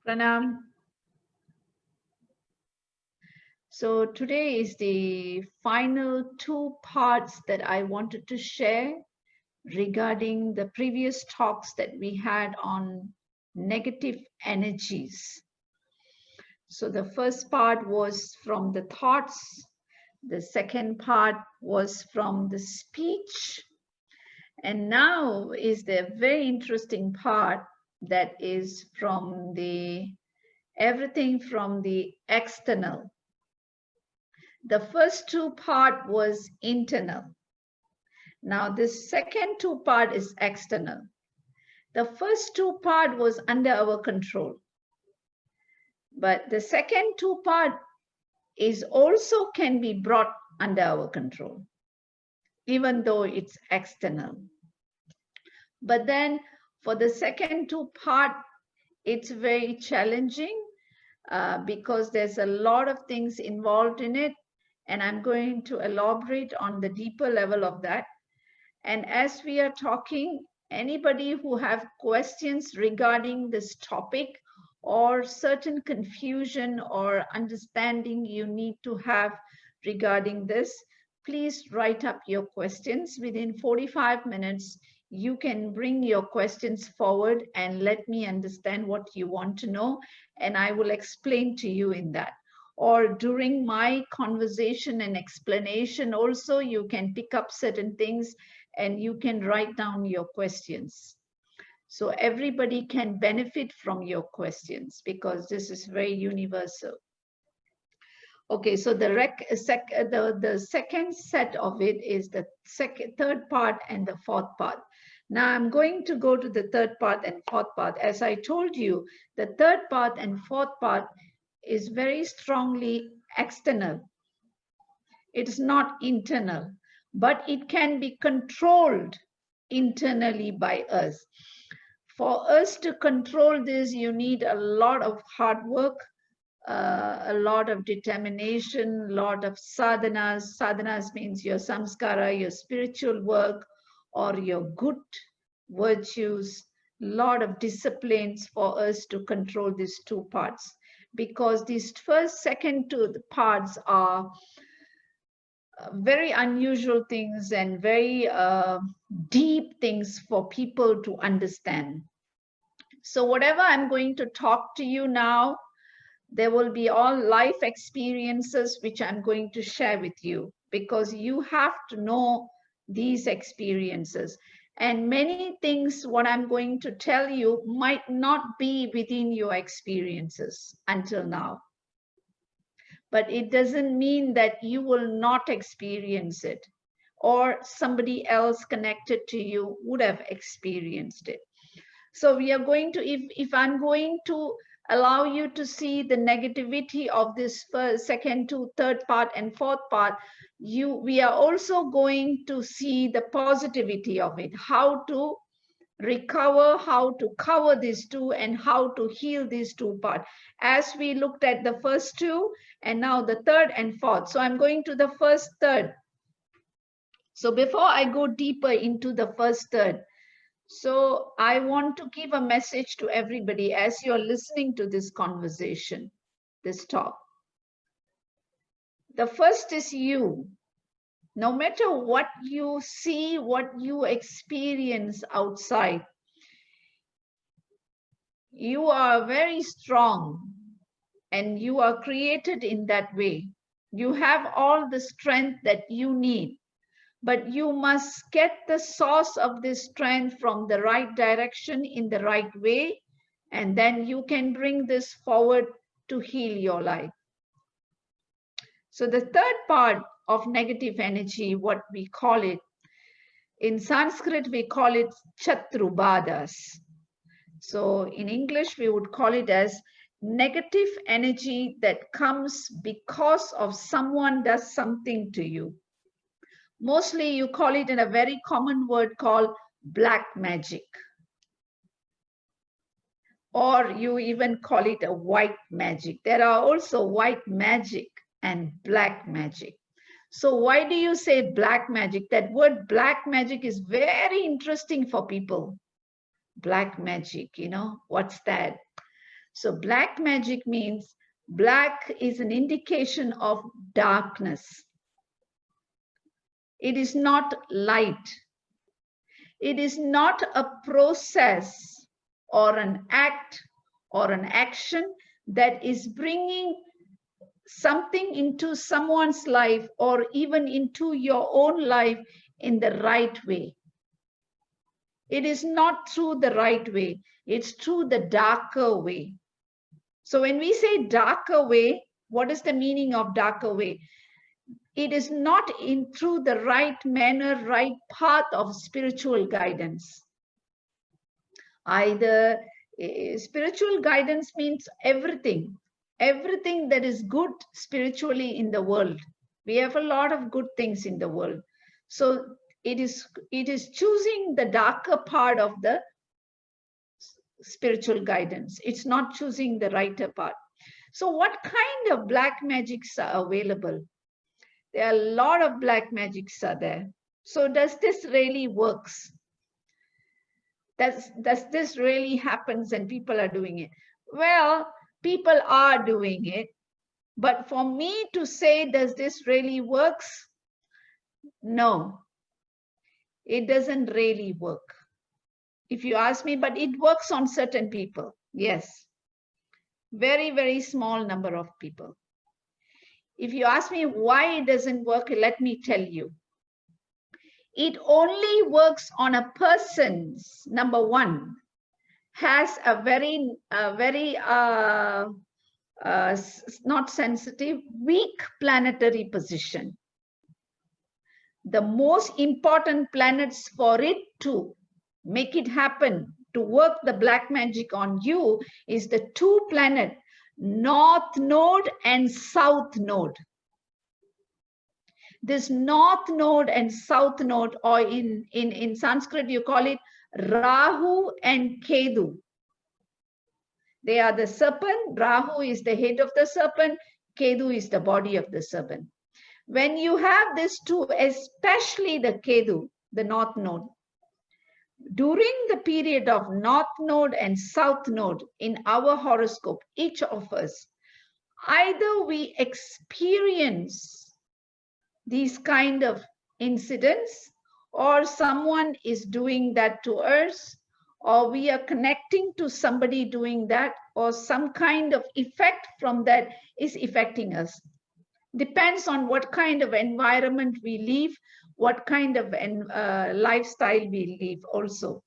Pranam. So today is the final two parts that I wanted to share regarding the previous talks that we had on negative energies. So the first part was from the thoughts, the second part was from the speech, and now is the very interesting part that is from the everything from the external. The first two part was internal. Now this second two part is external. The first two part was under our control. But the second two part is also can be brought under our control, even though it's external. But then for the second two part, it's very challenging because there's a lot of things involved in it. And I'm going to elaborate on the deeper level of that. And as we are talking, anybody who have questions regarding this topic or certain confusion or understanding you need to have regarding this, please write up your questions. Within 45 minutes, you can bring your questions forward and let me understand what you want to know, and I will explain to you in that. Or during my conversation and explanation also, you can pick up certain things and you can write down your questions. So everybody can benefit from your questions because this is very universal. Okay, so the second set of it is the third part and the fourth part. Now I'm going to go to the third part and fourth part. As I told you, the third part and fourth part is very strongly external. It is not internal, but it can be controlled internally by us. For us to control this, you need a lot of hard work, a lot of determination, a lot of sadhanas. Sadhanas means your samskara, your spiritual work, or your good virtues, a lot of disciplines for us to control these two parts. Because these first, second two parts are very unusual things and very deep things for people to understand. So whatever I'm going to talk to you now, there will be all life experiences which I'm going to share with you because you have to know these experiences. And many things, what I'm going to tell you, might not be within your experiences until now. But it doesn't mean that you will not experience it or somebody else connected to you would have experienced it. So we are going to, if I'm going to allow you to see the negativity of this first, second to third part and fourth part, we are also going to see the positivity of it, how to recover, how to cover these two, and how to heal these two parts. As we looked at the first two, and now the third and fourth. So I'm going to the first third. So before I go deeper into the first third, so I want to give a message to everybody as you're listening to this conversation, this talk. The first is you. No matter what you see, what you experience outside, you are very strong and you are created in that way. You have all the strength that you need, but you must get the source of this strength from the right direction in the right way, and then you can bring this forward to heal your life. So the third part of negative energy, what we call it, in Sanskrit, we call it Chaturbadas. So in English, we would call it as negative energy that comes because of someone does something to you. Mostly you call it in a very common word called black magic. Or you even call it a white magic. There are also white magic and black magic. So why do you say black magic? That word black magic is very interesting for people. Black magic, what's that? So black magic means black is an indication of darkness. It is not light. It is not a process or an act or an action that is bringing something into someone's life or even into your own life in the right way. It is not through the right way. It's through the darker way. So when we say darker way, what is the meaning of darker way? It is not in through the right manner, right path of spiritual guidance. Either spiritual guidance means everything that is good spiritually in the world. We have a lot of good things in the world. So it is choosing the darker part of the spiritual guidance. It's not choosing the righter part. So what kind of black magics are available? There are a lot of black magics are there. So does this really works? Does this really happens and people are doing it? Well, people are doing it. But for me to say, does this really works? No, it doesn't really work. If you ask me, but it works on certain people. Yes. Very, very small number of people. If you ask me why it doesn't work, let me tell you. It only works on a person's, number one, has a very not sensitive, weak planetary position. The most important planets for it to make it happen, to work the black magic on you, is the two planets, North Node and South Node. This North Node and South Node, or in Sanskrit you call it Rahu and Ketu. They are the serpent. Rahu is the head of the serpent. Ketu is the body of the serpent. When you have these two, especially the Ketu, the North Node, during the period of North Node and South Node in our horoscope, each of us, either we experience these kind of incidents, or someone is doing that to us, or we are connecting to somebody doing that, or some kind of effect from that is affecting us. Depends on what kind of environment we live, what kind of lifestyle we live also.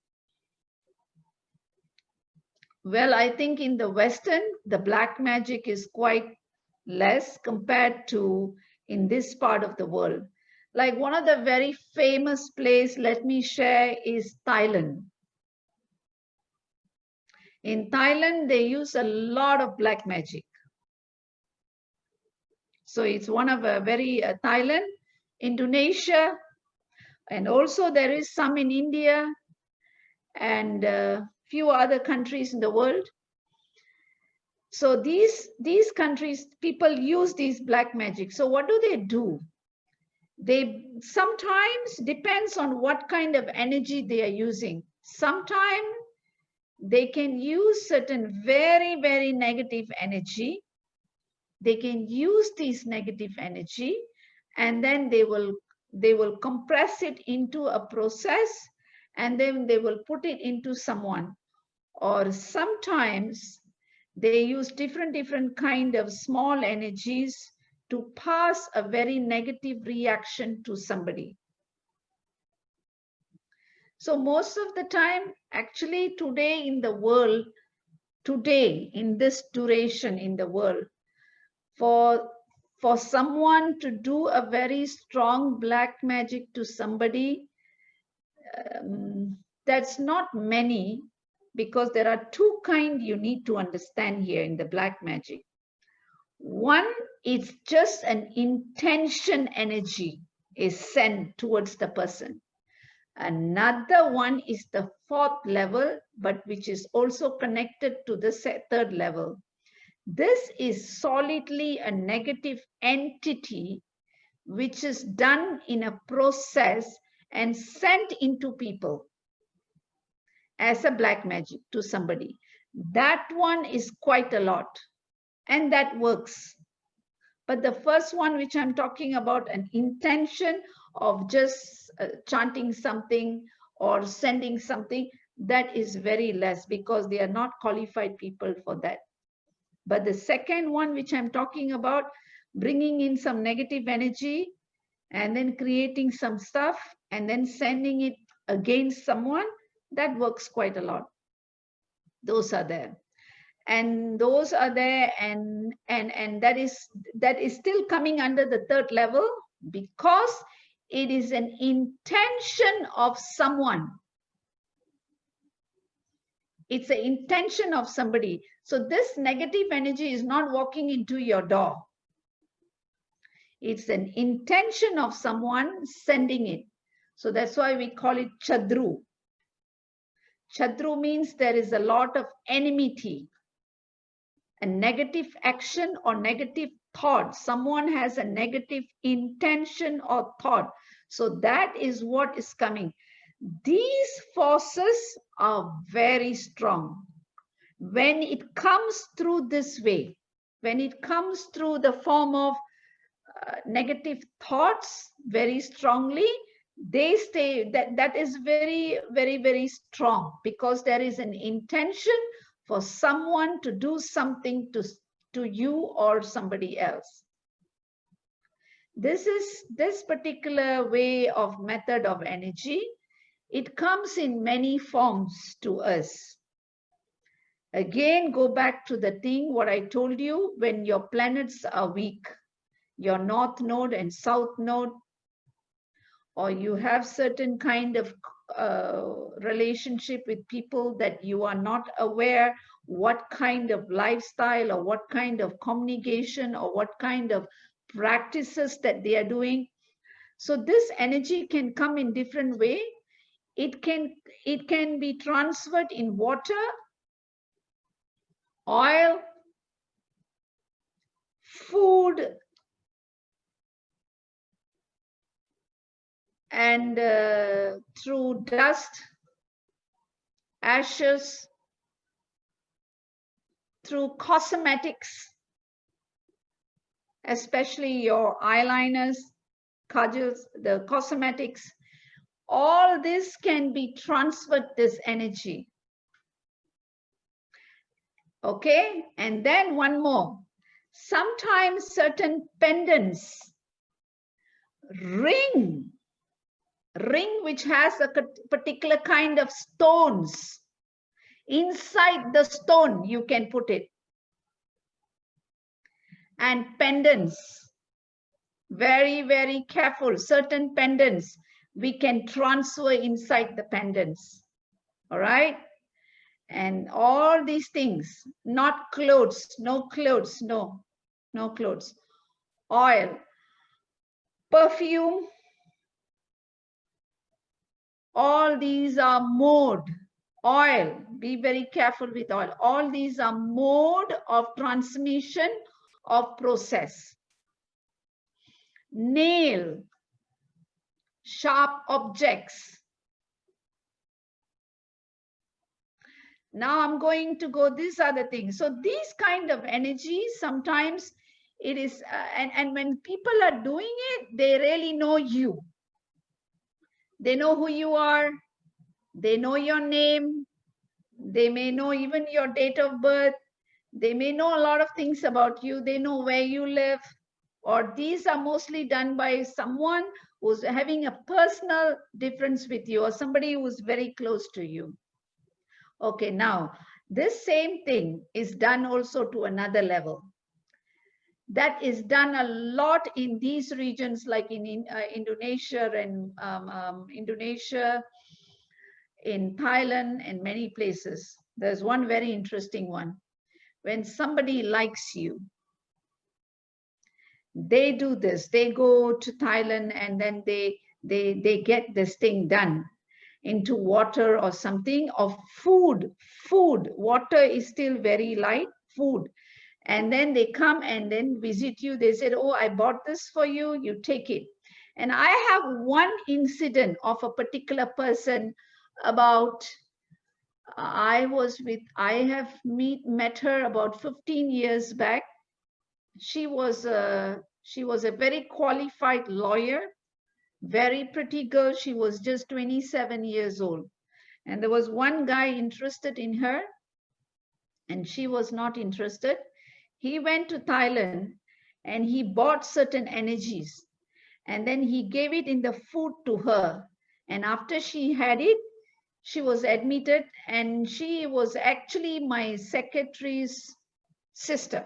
Well, I think in the Western, the black magic is quite less compared to in this part of the world. Like one of the very famous place, let me share, is Thailand. In Thailand, they use a lot of black magic. So it's one of a very Thailand, Indonesia, and also there is some in India and a few other countries in the world. So these countries, people use these black magic. So what do? They sometimes depends on what kind of energy they are using. Sometimes they can use certain very, very negative energy. They can use this negative energy and then they will compress it into a process and then they will put it into someone. Or sometimes they use different kind of small energies to pass a very negative reaction to somebody. So most of the time, actually today in the world, today in this duration in the world, for someone to do a very strong black magic to somebody, that's not many, because there are two kinds you need to understand here in the black magic. One is just an intention energy is sent towards the person. Another one is the fourth level, but which is also connected to the third level. This is solidly a negative entity which is done in a process and sent into people as a black magic to somebody. That one is quite a lot, and that works. But the first one, which I'm talking about, an intention of just chanting something or sending something, that is very less, because they are not qualified people for that. But the second one, which I'm talking about, bringing in some negative energy and then creating some stuff and then sending it against someone, that works quite a lot. Those are there. And those are there, and that is still coming under the third level, because it is an intention of someone. It's an intention of somebody. So this negative energy is not walking into your door. It's an intention of someone sending it. So that's why we call it Chadru. Chadru means there is a lot of enmity, a negative action or negative thought. Someone has a negative intention or thought. So that is what is coming. These forces are very strong. When it comes through this way, when it comes through the form of negative thoughts very strongly, they stay, that is very, very, very strong, because there is an intention for someone to do something to you or somebody else. This particular way of method of energy, it comes in many forms to us. Again, go back to the thing what I told you, when your planets are weak, your north node and south node, or you have certain kind of relationship with people that you are not aware what kind of lifestyle or what kind of communication or what kind of practices that they are doing. So this energy can come in different way. It can be transferred in water, oil, food, and through dust, ashes, through cosmetics, especially your eyeliners, kajals, the cosmetics. All this can be transferred, this energy. Okay, and then one more. Sometimes certain pendants, ring which has a particular kind of stones. Inside the stone, you can put it. And pendants, very, very careful. Certain pendants, we can transfer inside the pendants. All right? And all these things, not clothes, no clothes, no clothes. Oil, perfume, all these are mode. Oil, be very careful with oil. All these are mode of transmission of process. Nail, sharp objects. Now I'm going to go, these are the things. So these kind of energies, sometimes it is, and when people are doing it, they really know you. They know who you are. They know your name. They may know even your date of birth. They may know a lot of things about you. They know where you live. Or these are mostly done by someone who's having a personal difference with you, or somebody who's very close to you. Okay, now this same thing is done also to another level. That is done a lot in these regions, like in Indonesia and Indonesia, in Thailand, and many places. There's one very interesting one. When somebody likes you, they do this. They go to Thailand and then they get this thing done into water or something, or food. Water is still very light, food. And then they come and then visit you. They said, oh, I bought this for you, you take it. And I have one incident of a particular person about I have met her about 15 years back. She was a very qualified lawyer, very pretty girl. She was just 27 years old. And there was one guy interested in her, and she was not interested. He went to Thailand and he bought certain energies, and then he gave it in the food to her. And after she had it, she was admitted, and she was actually my secretary's sister.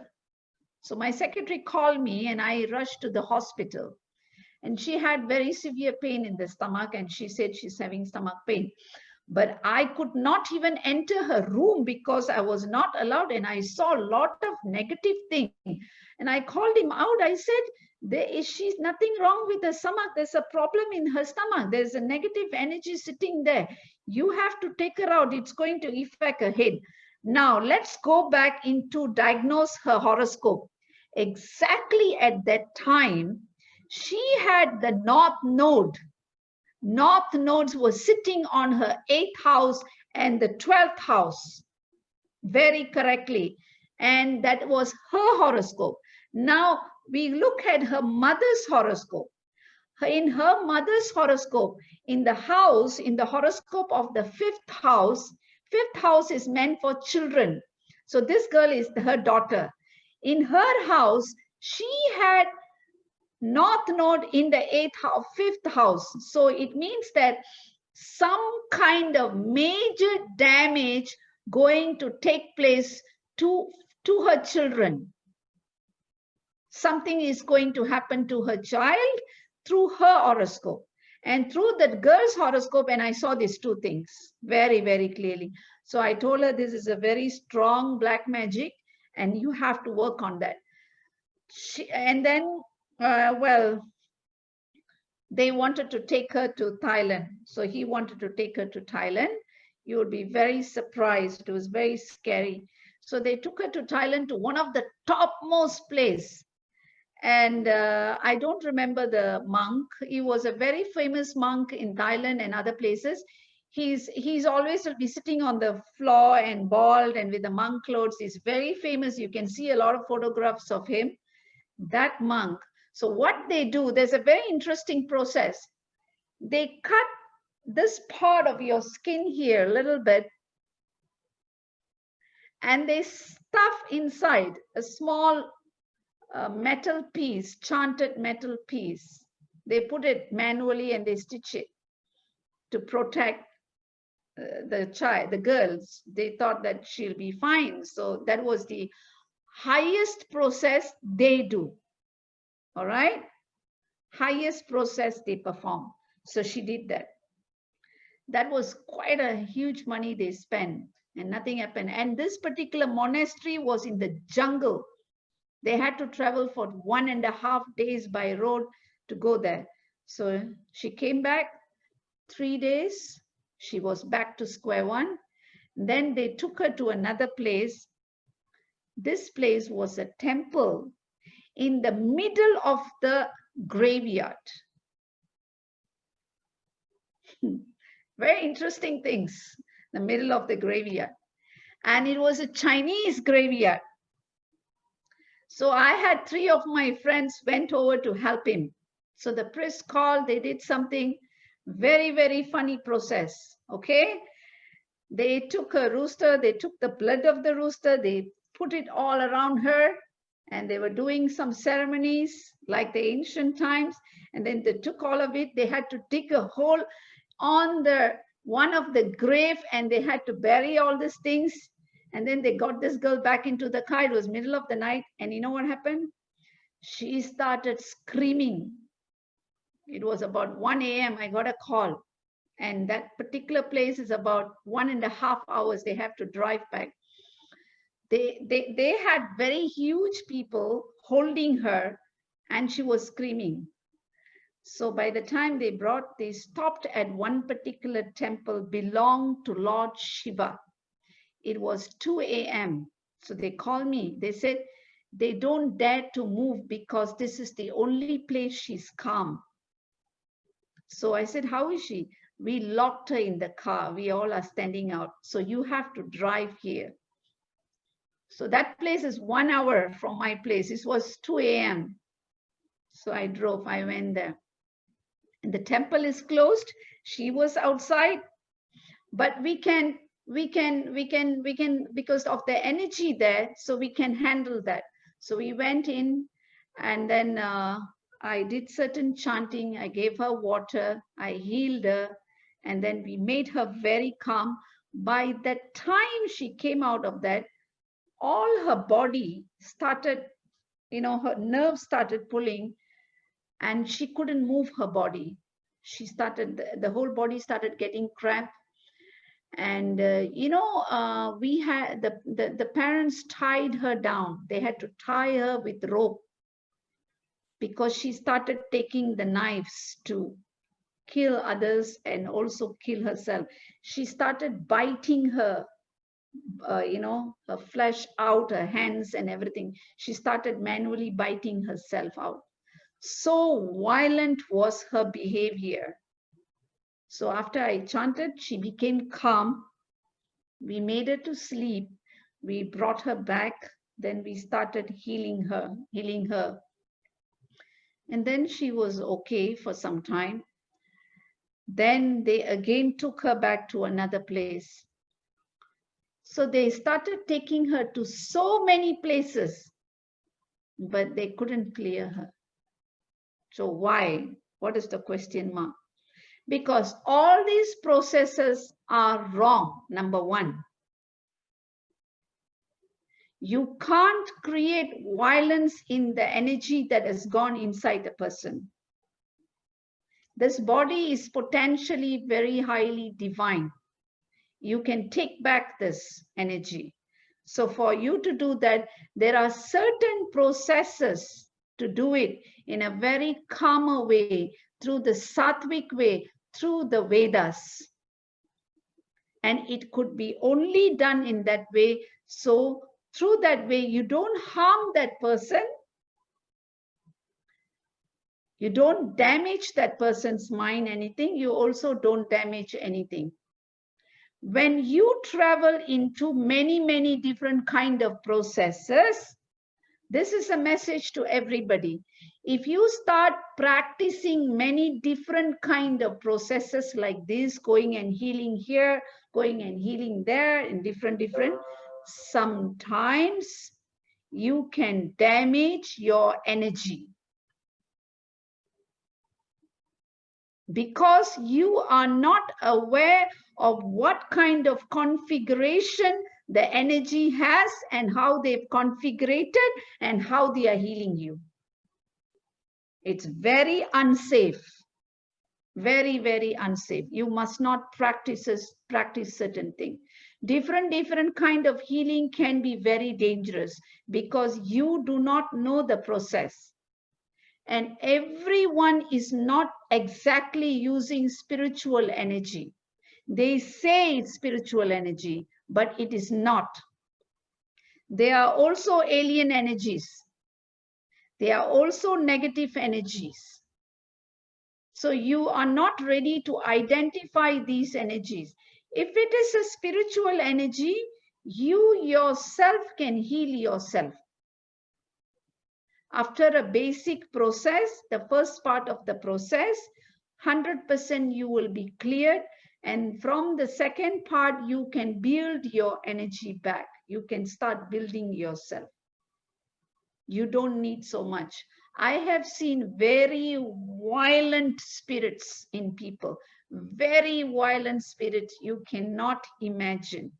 So my secretary called me and I rushed to the hospital. And she had very severe pain in the stomach, and she said she's having stomach pain. But I could not even enter her room because I was not allowed, and I saw a lot of negative things. And I called him out. I said, she's nothing wrong with the stomach. There's a problem in her stomach. There's a negative energy sitting there. You have to take her out. It's going to affect her head. Now let's go back into diagnose her horoscope. Exactly at that time, she had the North Node. North nodes were sitting on her 8th house and the 12th house very correctly. And that was her horoscope. Now we look at her mother's horoscope. In her mother's horoscope, in the horoscope of the 5th house is meant for children. So this girl is her daughter. In her house, she had North node in the 5th house. So it means that some kind of major damage going to take place to her children. Something is going to happen to her child through her horoscope and through that girl's horoscope. And I saw these two things very, very clearly. So I told her this is a very strong black magic and you have to work on that. And then they wanted to take her to Thailand. So he wanted to take her to Thailand. You would be very surprised. It was very scary. So they took her to Thailand, to one of the topmost place. And I don't remember the monk. He was a very famous monk in Thailand and other places. He's always will be sitting on the floor and bald and with the monk clothes. He's very famous. You can see a lot of photographs of him, that monk. So what they do, there's a very interesting process. They cut this part of your skin here a little bit, and they stuff inside a small metal piece, chanted metal piece. They put it manually and they stitch it to protect the girls. They thought that she'll be fine. So that was the highest process they do. All right, highest process they perform. So she did that. That was quite a huge money they spent and nothing happened. And this particular monastery was in the jungle. They had to travel for 1.5 days by road to go there. So she came back 3 days. She was back to square one. Then they took her to another place. This place was a temple in the middle of the graveyard. Very interesting things, the middle of the graveyard. And it was a Chinese graveyard. So I had 3 of my friends went over to help him. So the priest called, they did something very, very funny process, okay? They took a rooster, they took the blood of the rooster, they put it all around her, and they were doing some ceremonies like the ancient times. And then they took all of it. They had to dig a hole on one of the grave, and they had to bury all these things. And then they got this girl back into the car. It was middle of the night. And you know what happened? She started screaming. It was about 1 a.m. I got a call. And that particular place is about 1.5 hours. They have to drive back. They had very huge people holding her, and she was screaming. So by the time they stopped at one particular temple belonged to Lord Shiva. It was 2 a.m. So they called me. They said they don't dare to move because this is the only place she's calm. So I said, how is she? We locked her in the car. We all are standing out. So you have to drive here. So that place is 1 hour from my place. It was 2 a.m. So I drove, I went there. And the temple is closed. She was outside, but we can, because of the energy there, so we can handle that. So we went in, and then I did certain chanting. I gave her water. I healed her. And then we made her very calm. By that time she came out of that, all her body started, her nerves started pulling, and she couldn't move her body. She started, the whole body started getting cramped. And we had the parents tied her down. They had to tie her with rope, because she started taking the knives to kill others and also kill herself. She started biting her, her flesh out, her hands and everything. She started manually biting herself out. So violent was her behavior. So after I chanted, she became calm. We made her to sleep. We brought her back. Then we started healing her. And then she was okay for some time. Then they again took her back to another place. So they started taking her to so many places, but they couldn't clear her. So why? What is the question mark? Because all these processes are wrong, number one. You can't create violence in the energy that has gone inside the person. This body is potentially very highly divine. You can take back this energy. So for you to do that, there are certain processes to do it in a very calmer way, through the sattvic way, through the Vedas. And it could be only done in that way. So through that way, you don't harm that person. You don't damage that person's mind, anything. You also don't damage anything. When you travel into many, many different kind of processes, this is a message to everybody. If you start practicing many different kind of processes like this, going and healing here, going and healing there, in different, sometimes you can damage your energy. Because you are not aware of what kind of configuration the energy has and how they've configured and how they are healing you. It's very unsafe. Very, very unsafe. You must not practice certain things. Different kind of healing can be very dangerous because you do not know the process. And everyone is not exactly using spiritual energy. They say it's spiritual energy, but it is not. There are also alien energies. There are also negative energies. So you are not ready to identify these energies. If it is a spiritual energy, you yourself can heal yourself. After a basic process, the first part of the process, 100% you will be cleared. And from the second part, you can build your energy back. You can start building yourself. You don't need so much. I have seen very violent spirits in people, very violent spirits you cannot imagine.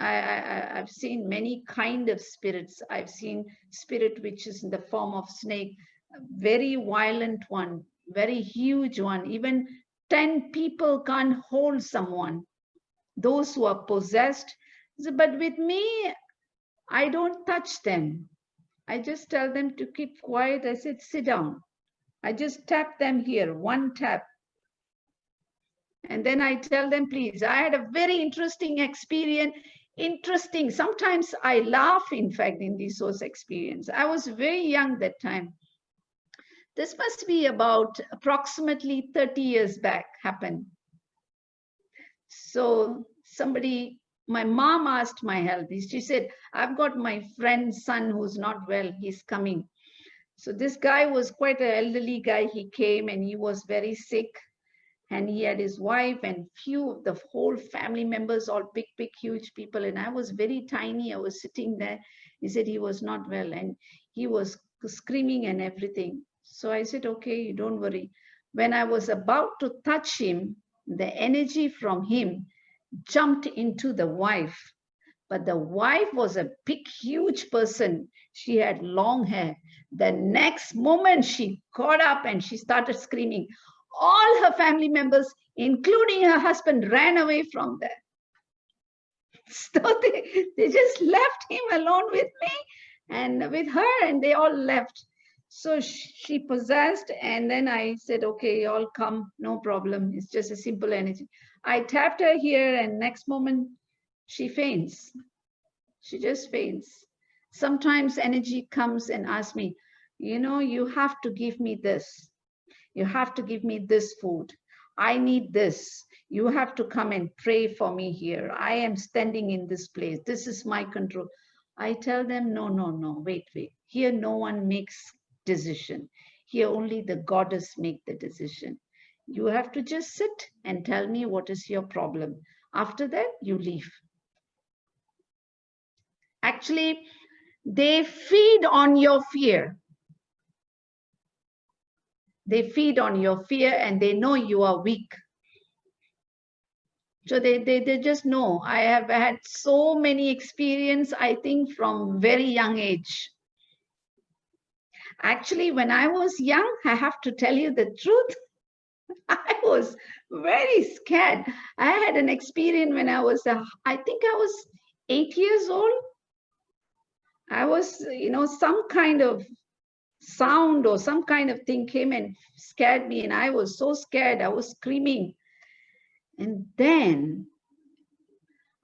I've seen many kind of spirits. I've seen spirit which is in the form of snake, a very violent one, very huge one. Even 10 people can't hold someone, those who are possessed. But with me, I don't touch them. I just tell them to keep quiet. I said, sit down. I just tap them here, one tap. And then I tell them, please, I had a very interesting experience. Interesting. Sometimes I laugh, in fact, in this source experience. I was very young that time. This must be about approximately 30 years back happened. So my mom asked my help. She said, I've got my friend's son who's not well. He's coming. So this guy was quite an elderly guy. He came and he was very sick. And he had his wife and the whole family members, all big, big, huge people. And I was very tiny. I was sitting there. He said he was not well and he was screaming and everything. So I said, okay, don't worry. When I was about to touch him, the energy from him jumped into the wife. But the wife was a big, huge person. She had long hair. The next moment she got up and she started screaming. All her family members, including her husband, ran away from there. So they just left him alone with me and with her, and they all left. So she possessed, and then I said, okay, all come, no problem. It's just a simple energy. I tapped her here, and next moment she faints. She just faints. Sometimes energy comes and asks me, you have to give me this. You have to give me this food. I need this. You have to come and pray for me here. I am standing in this place. This is my control. I tell them, no, wait. Here no one makes decision. Here only the goddess make the decision. You have to just sit and tell me what is your problem. After that, you leave. Actually, they feed on your fear. They feed on your fear and they know you are weak. So they just know. I have had so many experience, I think, from very young age. Actually, when I was young, I have to tell you the truth, I was very scared. I had an experience when I was, I think I was 8 years old. I was, some kind of sound or some kind of thing came and scared me, and I was so scared. I was screaming. And then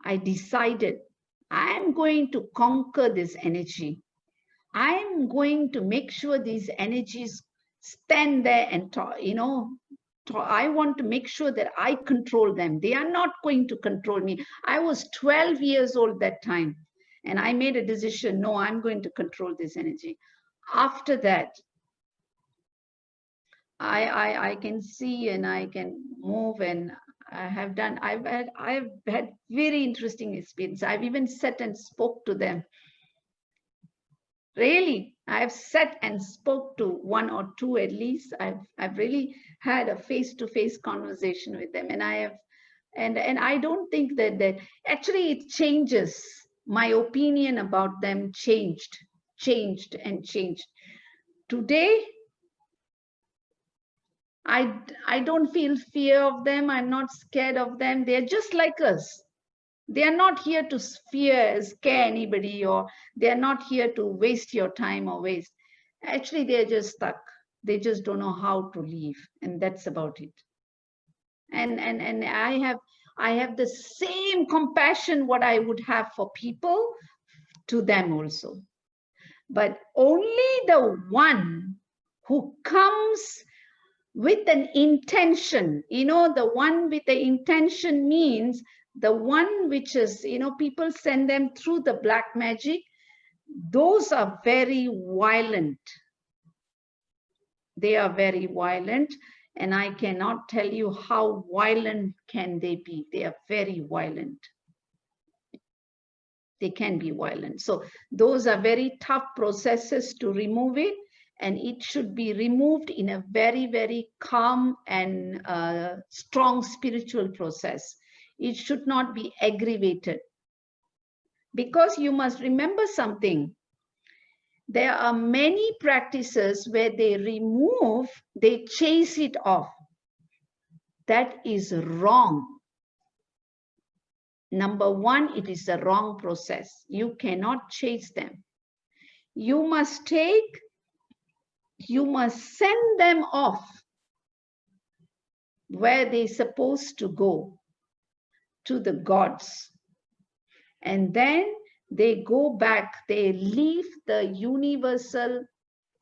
I decided I'm going to conquer this energy. I'm going to make sure these energies stand there and I want to make sure that I control them. They are not going to control me. I was 12 years old that time, and I made a decision. No, I'm going to control this energy. After that, I can see and I can move, and I've had very interesting experience. I've even sat and spoke to them. Really, I've sat and spoke to one or two at least. I've really had a face-to-face conversation with them, and I don't think that actually it changes. My opinion about them changed. Today, I don't feel fear of them. I'm not scared of them. They're just like us. They are not here to scare anybody, or they are not here to waste your time or waste. Actually, they're just stuck. They just don't know how to leave, and that's about it. And I have the same compassion what I would have for people to them also. But only the one who comes with an intention, the one with the intention means the one which is, people send them through the black magic. Those are very violent. They are very violent, and I cannot tell you how violent can they be. They are very violent. They can be violent. So those are very tough processes to remove it. And it should be removed in a very, very calm and strong spiritual process. It should not be aggravated. Because you must remember something. There are many practices where they chase it off. That is wrong. Number one, it is the wrong process. You cannot chase them. You must send them off where they're supposed to go, to the gods. And then they go back, they leave the universal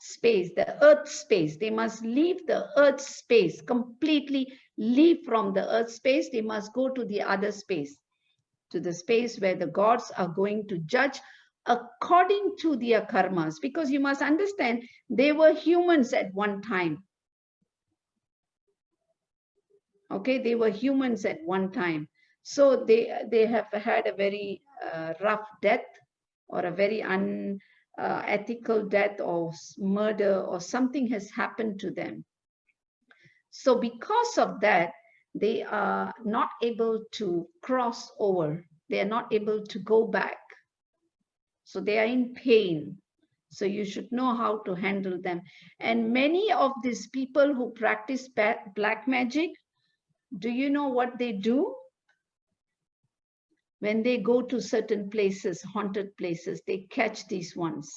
space, the earth space. They must leave the earth space, completely leave from the earth space. They must go to the other space, to the space where the gods are going to judge according to their karmas. Because you must understand, they were humans at one time. Okay, they were humans at one time. So they have had a very rough death, or a very unethical death, or murder, or something has happened to them. So because of that, they are not able to cross over. They are not able to go back. So they are in pain. So you should know how to handle them. And many of these people who practice black magic, do you know what they do? When they go to certain places, haunted places, they catch these ones.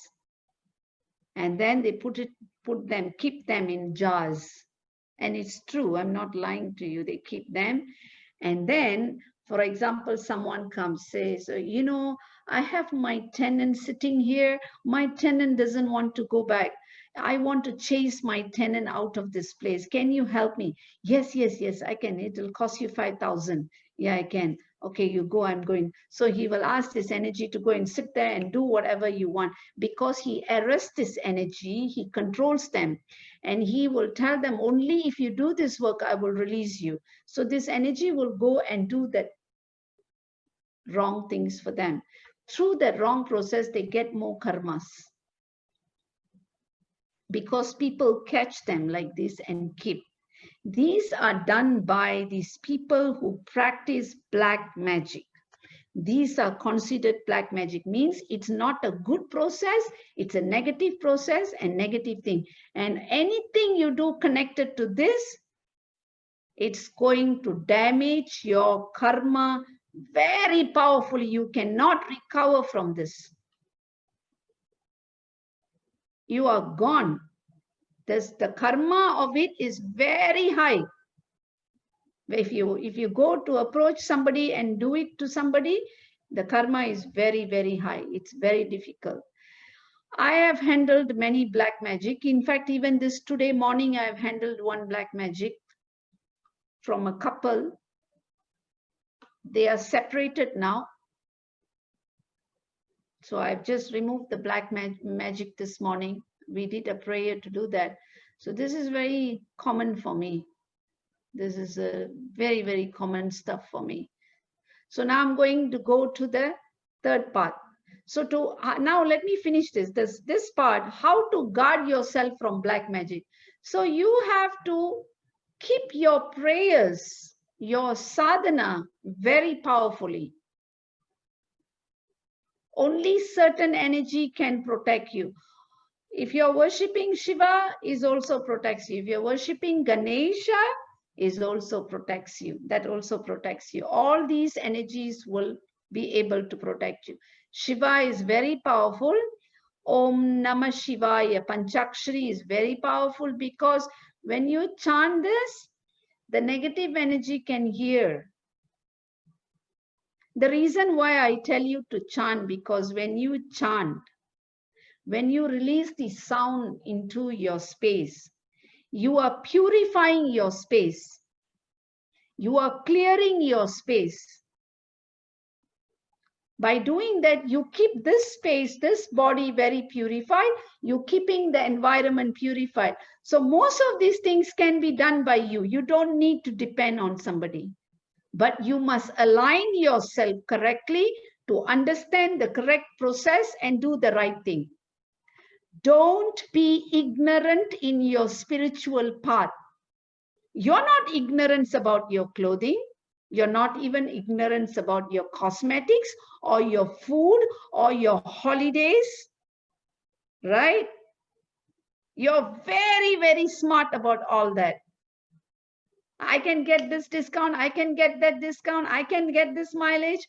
And then they keep them in jars. And it's true, I'm not lying to you. They keep them. And then, for example, someone comes, says, you know, I have my tenant sitting here. My tenant doesn't want to go back. I want to chase my tenant out of this place. Can you help me? Yes, yes, yes, I can. It'll cost you 5,000. Yeah, I can. Okay, you go, I'm going. So he will ask this energy to go and sit there and do whatever you want. Because he arrests this energy, he controls them. And he will tell them, only if you do this work, I will release you. So this energy will go and do that wrong things for them. Through that wrong process, they get more karmas. Because people catch them like this and keep. These are done by these people who practice black magic. These are considered black magic. Means it's not a good process, it's a negative process and negative thing. And anything you do connected to this, it's going to damage your karma very powerfully. You cannot recover from this. You are gone. The karma of it is very high. If you go to approach somebody and do it to somebody, the karma is very, very high. It's very difficult. I have handled many black magic. In fact, even this today morning, I have handled one black magic from a couple. They are separated now. So I've just removed the black magic this morning. We did a prayer to do that. So this is very common for me. This is a very, very common stuff for me. So now I'm going to go to the third part. So now let me finish this part, how to guard yourself from black magic. So you have to keep your prayers, your sadhana very powerfully. Only certain energy can protect you. If you're worshipping Shiva, is also protects you. If you're worshipping Ganesha, is also protects you. That also protects you. All these energies will be able to protect you. Shiva is very powerful. Om Namah Shivaya Panchakshari is very powerful, because when you chant this, the negative energy can hear. The reason why I tell you to chant, because when you chant, when you release the sound into your space, you are purifying your space. You are clearing your space. By doing that, you keep this space, this body very purified. You're keeping the environment purified. So most of these things can be done by you. You don't need to depend on somebody. But you must align yourself correctly to understand the correct process and do the right thing. Don't be ignorant in your spiritual path. You're not ignorant about your clothing. You're not even ignorant about your cosmetics or your food or your holidays, right? You're very, very smart about all that. I can get this discount. I can get that discount. I can get this mileage.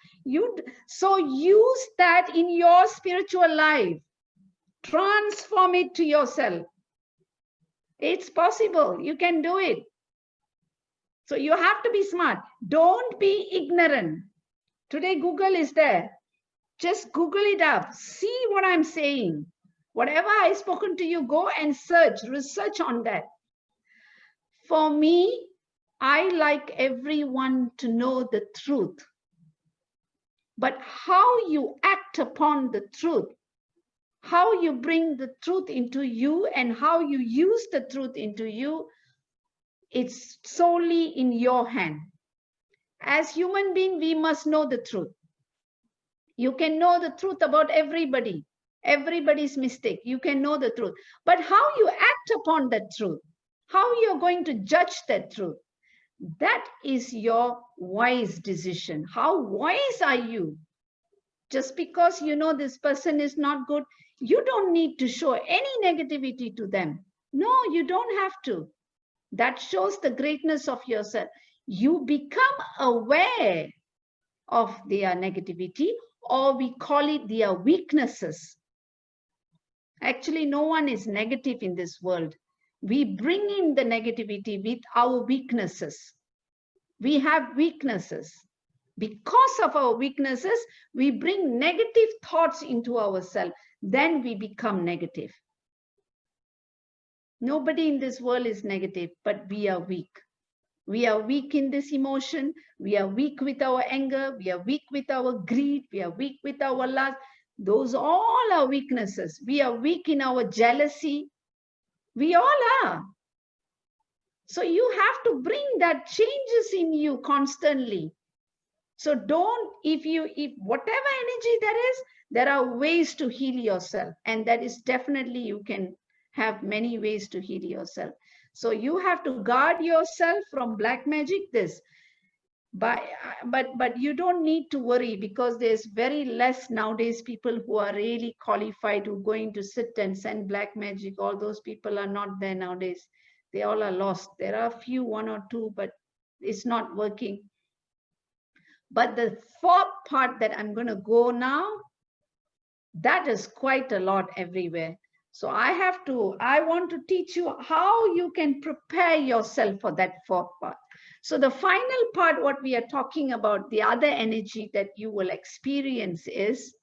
So use that in your spiritual life. Transform it to yourself. It's possible. You can do it. So you have to be smart. Don't be ignorant. Today, Google is there. Just Google it up. See what I'm saying. Whatever I've spoken to you, go and search, research on that. For me, I like everyone to know the truth. But how you act upon the truth, how you bring the truth into you and how you use the truth into you, it's solely in your hand. As human beings, we must know the truth. You can know the truth about everybody's mistake. You can know the truth. But how you act upon that truth, how you're going to judge that truth, that is your wise decision. How wise are you? Just because you know this person is not good, you don't need to show any negativity to them. No, you don't have to. That shows the greatness of yourself. You become aware of their negativity, or we call it their weaknesses. Actually, no one is negative in this world. We bring in the negativity with our weaknesses. We have weaknesses. Because of our weaknesses, we bring negative thoughts into ourselves. Then we become negative. Nobody in this world is negative, but we are weak. We are weak in this emotion. We are weak with our anger. We are weak with our greed. We are weak with our lust. Those all are weaknesses. We are weak in our jealousy. We all are. So you have to bring that changes in you constantly. So if whatever energy there is, there are ways to heal yourself. And that is definitely, you can have many ways to heal yourself. So you have to guard yourself from black magic, but you don't need to worry, because there's very less nowadays people who are really qualified, who are going to sit and send black magic. All those people are not there nowadays. They all are lost. There are a few, one or two, but it's not working. But the fourth part that I'm going to go now, that is quite a lot everywhere. So I want to teach you how you can prepare yourself for that fourth part. So the final part, what we are talking about, the other energy that you will experience is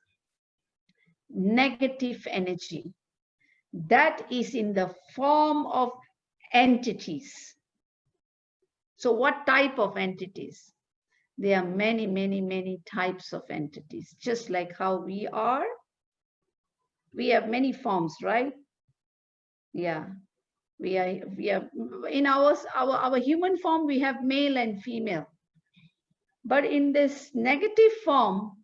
negative energy. That is in the form of entities. So what type of entities? There are many, many, many types of entities, just like how we are. We have many forms, right? Yeah. We are in our human form, we have male and female. But in this negative form,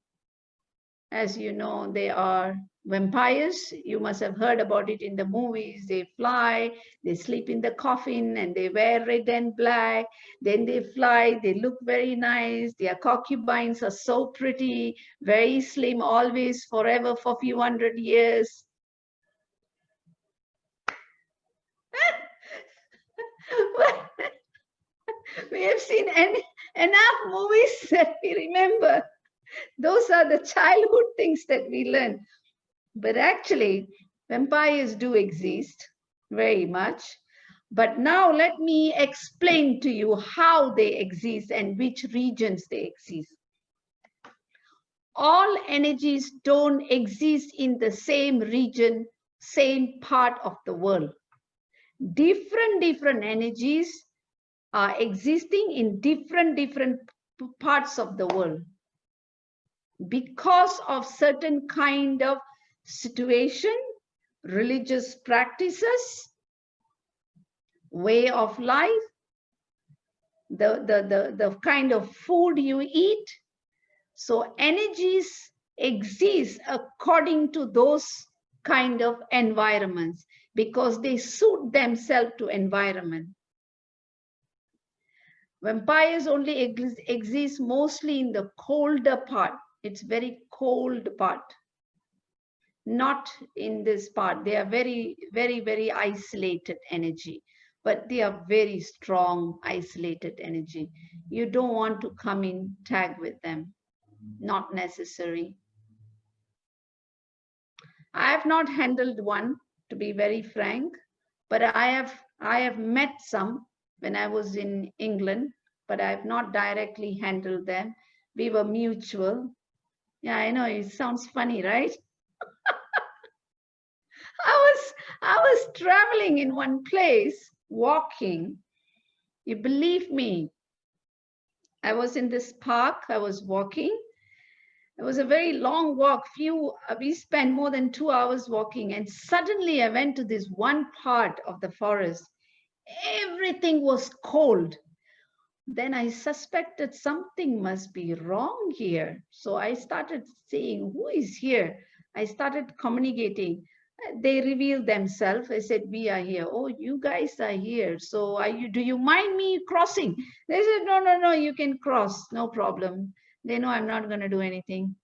as you know, they are vampires. You must have heard about it in the movies. They fly, they sleep in the coffin, and they wear red and black. Then they fly, they look very nice. Their concubines are so pretty, very slim, always, forever, for a few hundred years. We have seen enough movies that we remember. Those are the childhood things that we learn. But actually, vampires do exist very much. But now let me explain to you how they exist and which regions they exist. All energies don't exist in the same region, same part of the world. Different energies are existing in different parts of the world, because of certain kind of situation, religious practices, way of life, the kind of food you eat. So energies exist according to those kind of environments, because they suit themselves to environment. Vampires only exist mostly in the colder part. It's very cold part. Not in this part. They are very isolated energy, but they are very strong, isolated energy. You don't want to come in tag with them. Not necessary. I have not handled one, to be very frank, but I have met some when I was in England, but I have not directly handled them. We were mutual. Yeah, I know, it sounds funny, right? I was traveling in one place, walking. You believe me, I was in this park, I was walking. It was a very long walk. We spent more than 2 hours walking, and suddenly I went to this one part of the forest. Everything was cold. Then I suspected something must be wrong here. So I started saying, "Who is here?" I started communicating. They revealed themselves. I said, "We are here." "Oh, you guys are here. So do you mind me crossing?" They said, "No, no, no, you can cross. No problem." They know I'm not going to do anything.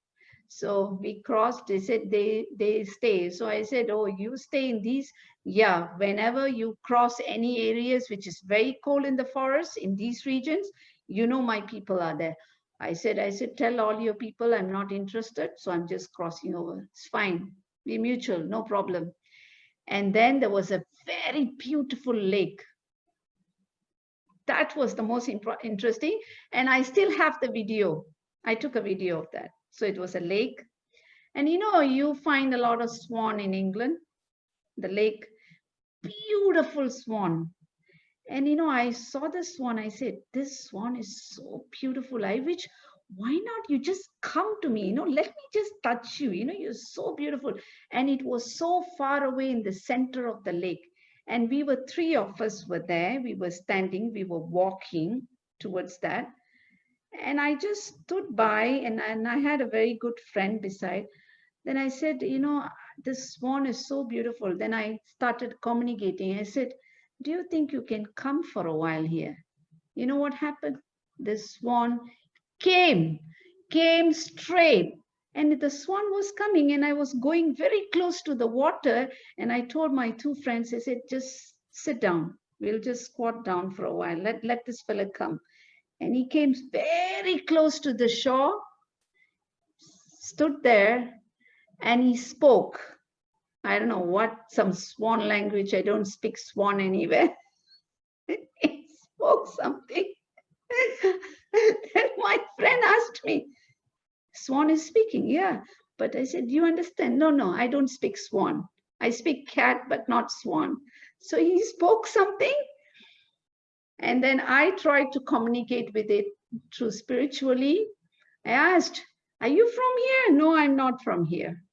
So we crossed. They said they stay. So I said, "Oh, you stay in these." "Yeah, whenever you cross any areas which is very cold in the forest in these regions, you know my people are there." I said, "Tell all your people I'm not interested, so I'm just crossing over. It's fine. Be mutual, no problem." And then there was a very beautiful lake. That was the most interesting. And I still have the video. I took a video of that. So it was a lake. And you find a lot of swan in England, the lake, beautiful swan. And I saw the swan. I said, "This swan is so beautiful. Why not you just come to me? Let me just touch you. You're so beautiful." And it was so far away in the center of the lake. And three of us were there. We were standing, we were walking towards that. And I just stood by, and I had a very good friend beside. Then I said, "This swan is so beautiful." Then I started communicating. I said, "Do you think you can come for a while here?" You know what happened? The swan came, came straight. And the swan was coming, and I was going very close to the water. And I told my two friends, I said, "Just sit down. We'll just squat down for a while. Let this fella come." And he came very close to the shore, stood there, and he spoke. I don't know what, some swan language. I don't speak swan anywhere. He spoke something. Then my friend asked me, "Swan is speaking?" "Yeah." But I said, "Do you understand?" "No, no, I don't speak swan. I speak cat, but not swan." So he spoke something. And then I tried to communicate with it through spiritually. I asked, "Are you from here?" "No, I'm not from here."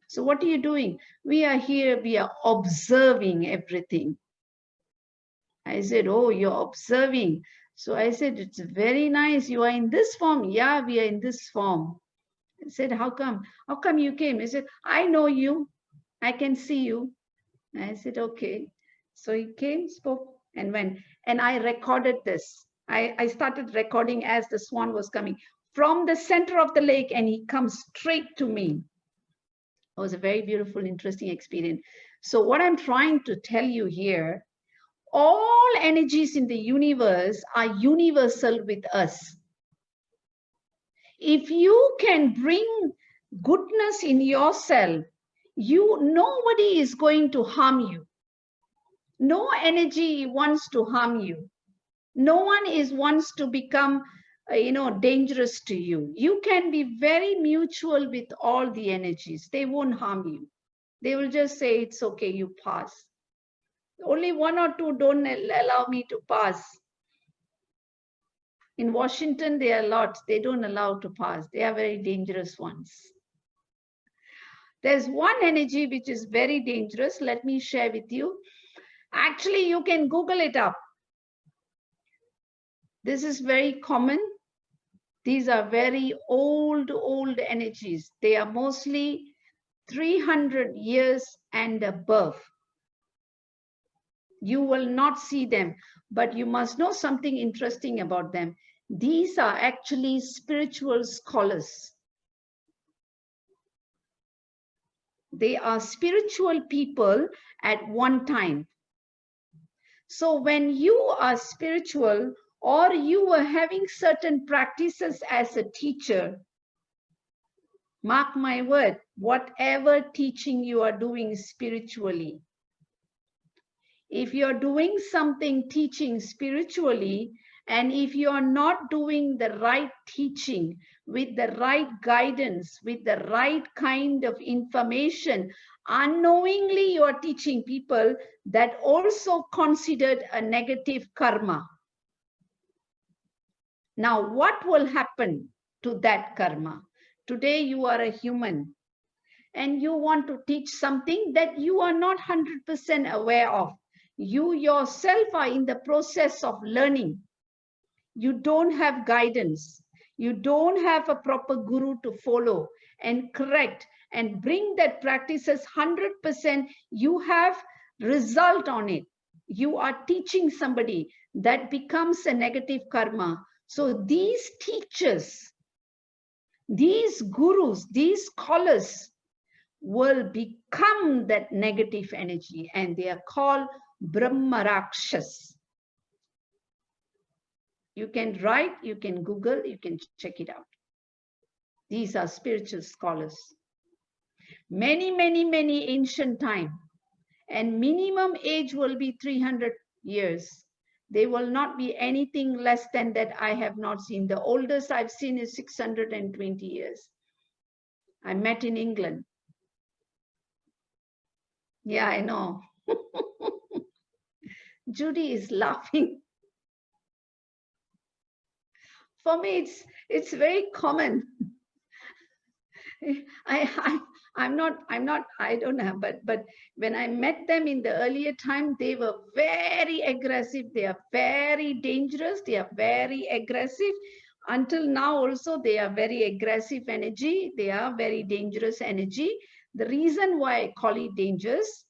"So what are you doing?" "We are here, we are observing everything." I said, "Oh, you're observing." So I said, "It's very nice. You are in this form." "Yeah, we are in this form." I said, "How come? How come you came?" He said, "I know you. I can see you." I said, "Okay." So he came, spoke, and went. And I recorded this. I started recording as the swan was coming from the center of the lake, and he comes straight to me. It was a very beautiful, interesting experience. So what I'm trying to tell you here, all energies in the universe are universal with us. If you can bring goodness in yourself, nobody is going to harm you. No energy wants to harm you. No one wants to become dangerous to you. You can be very mutual with all the energies. They won't harm you. They will just say, "It's okay, you pass." Only one or two don't allow me to pass. In Washington, there are lots. They don't allow to pass. They are very dangerous ones. There's one energy which is very dangerous. Let me share with you. Actually, you can Google it up. This is very common. These are very old energies. They are mostly 300 years and above. You will not see them, but you must know something interesting about them. These are actually spiritual scholars. They are spiritual people at one time. So when you are spiritual, or you are having certain practices as a teacher, mark my word, whatever teaching you are doing spiritually, if you're doing something teaching spiritually, and if you're not doing the right teaching, with the right guidance, with the right kind of information, unknowingly you are teaching people that also considered a negative karma. Now, what will happen to that karma? Today you are a human and you want to teach something that you are not 100% aware of. You yourself are in the process of learning. You don't have guidance. You don't have a proper guru to follow and correct and bring that practices 100%. You have result on it. You are teaching somebody that becomes a negative karma. So these teachers, these gurus, these scholars will become that negative energy, and they are called Brahmarakshas. You can write, you can Google, you can check it out. These are spiritual scholars. Many ancient time, and minimum age will be 300 years. They will not be anything less than that. I have not seen. The oldest I've seen is 620 years. I met in England. Yeah, I know. Judy is laughing. For me, it's very common. I'm not, I don't know, but when I met them in the earlier time, they were very aggressive. They are very dangerous. They are very aggressive. Until now also, they are very aggressive energy. They are very dangerous energy. The reason why I call it dangerous,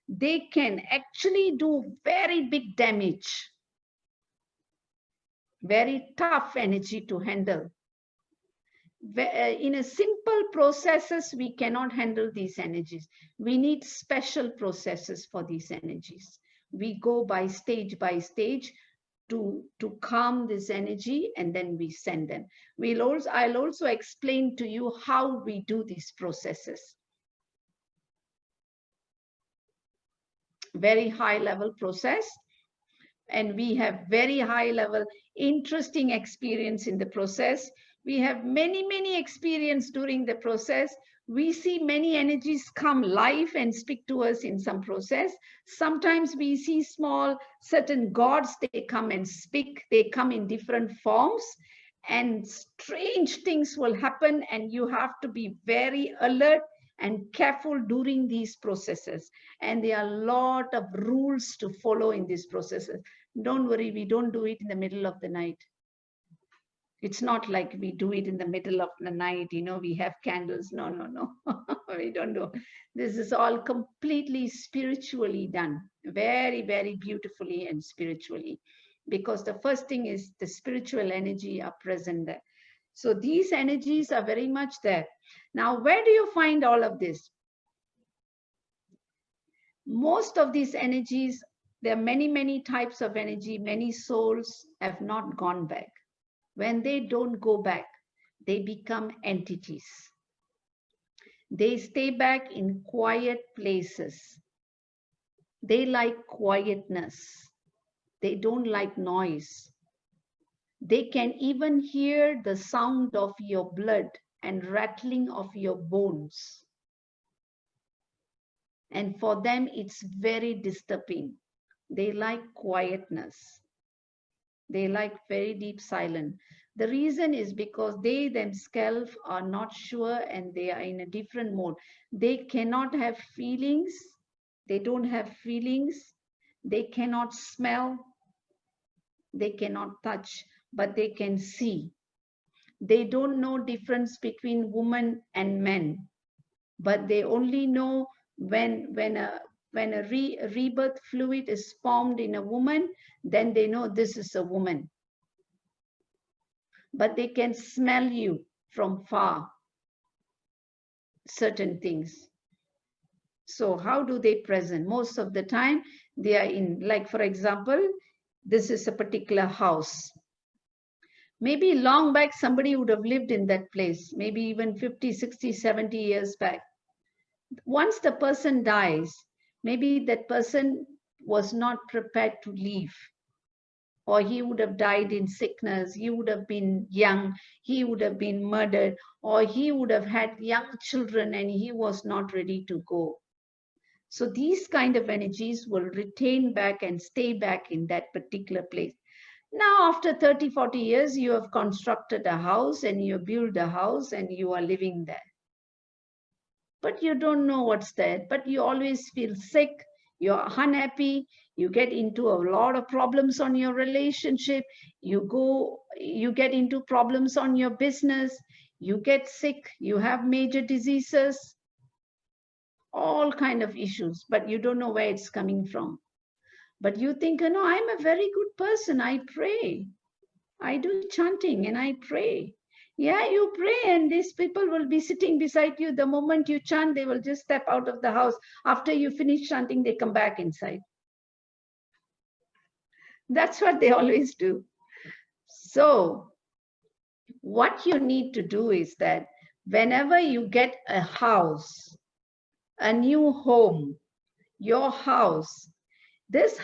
they can actually do very big damage. Very tough energy to handle. In a simple processes, we cannot handle these energies. We need special processes for these energies. We go by stage to calm this energy, and then we send them. I'll also explain to you how we do these processes. Very high level process, and we have very high level interesting experience in the process. We have many experience during the process. We see many energies come live and speak to us in some process. Sometimes we see small certain gods, they come and speak. They come in different forms, and strange things will happen, and you have to be very alert and careful during these processes. And there are a lot of rules to follow in these processes. Don't worry, we don't do it in the middle of the night. It's not like we do it in the middle of the night, we have candles. No. We don't do. This is all completely spiritually done, very beautifully and spiritually, because the first thing is the spiritual energy are present there. So these energies are very much there. Now, where do you find all of this? Most of these energies, there are many types of energy. Many souls have not gone back. When they don't go back, they become entities. They stay back in quiet places. They like quietness. They don't like noise. They can even hear the sound of your blood and rattling of your bones. And for them, it's very disturbing. They like quietness. They like very deep silence. The reason is because they themselves are not sure, and they are in a different mode. They cannot have feelings. They don't have feelings. They cannot smell. They cannot touch, but they can see. They don't know difference between woman and men, but they only know when a rebirth fluid is formed in a woman, then they know this is a woman. But they can smell you from far, certain things. So how do they present? Most of the time, they are in, like for example, this is a particular house. Maybe long back, somebody would have lived in that place, maybe even 50, 60, 70 years back. Once the person dies, maybe that person was not prepared to leave, or he would have died in sickness, he would have been young, he would have been murdered, or he would have had young children and he was not ready to go. So these kind of energies will retain back and stay back in that particular place. Now, after 30, 40 years, you have constructed a house and you build a house and you are living there. But you don't know what's there, but you always feel sick, you're unhappy, you get into a lot of problems on your relationship, you get into problems on your business, you get sick, you have major diseases, all kind of issues, but you don't know where it's coming from. But you think, no, I'm a very good person, I pray, I do chanting and I pray. Yeah, you pray and these people will be sitting beside you. The moment you chant, they will just step out of the house. After you finish chanting, they come back inside. That's what they always do. So what you need to do is that whenever you get a house, a new home, your house, this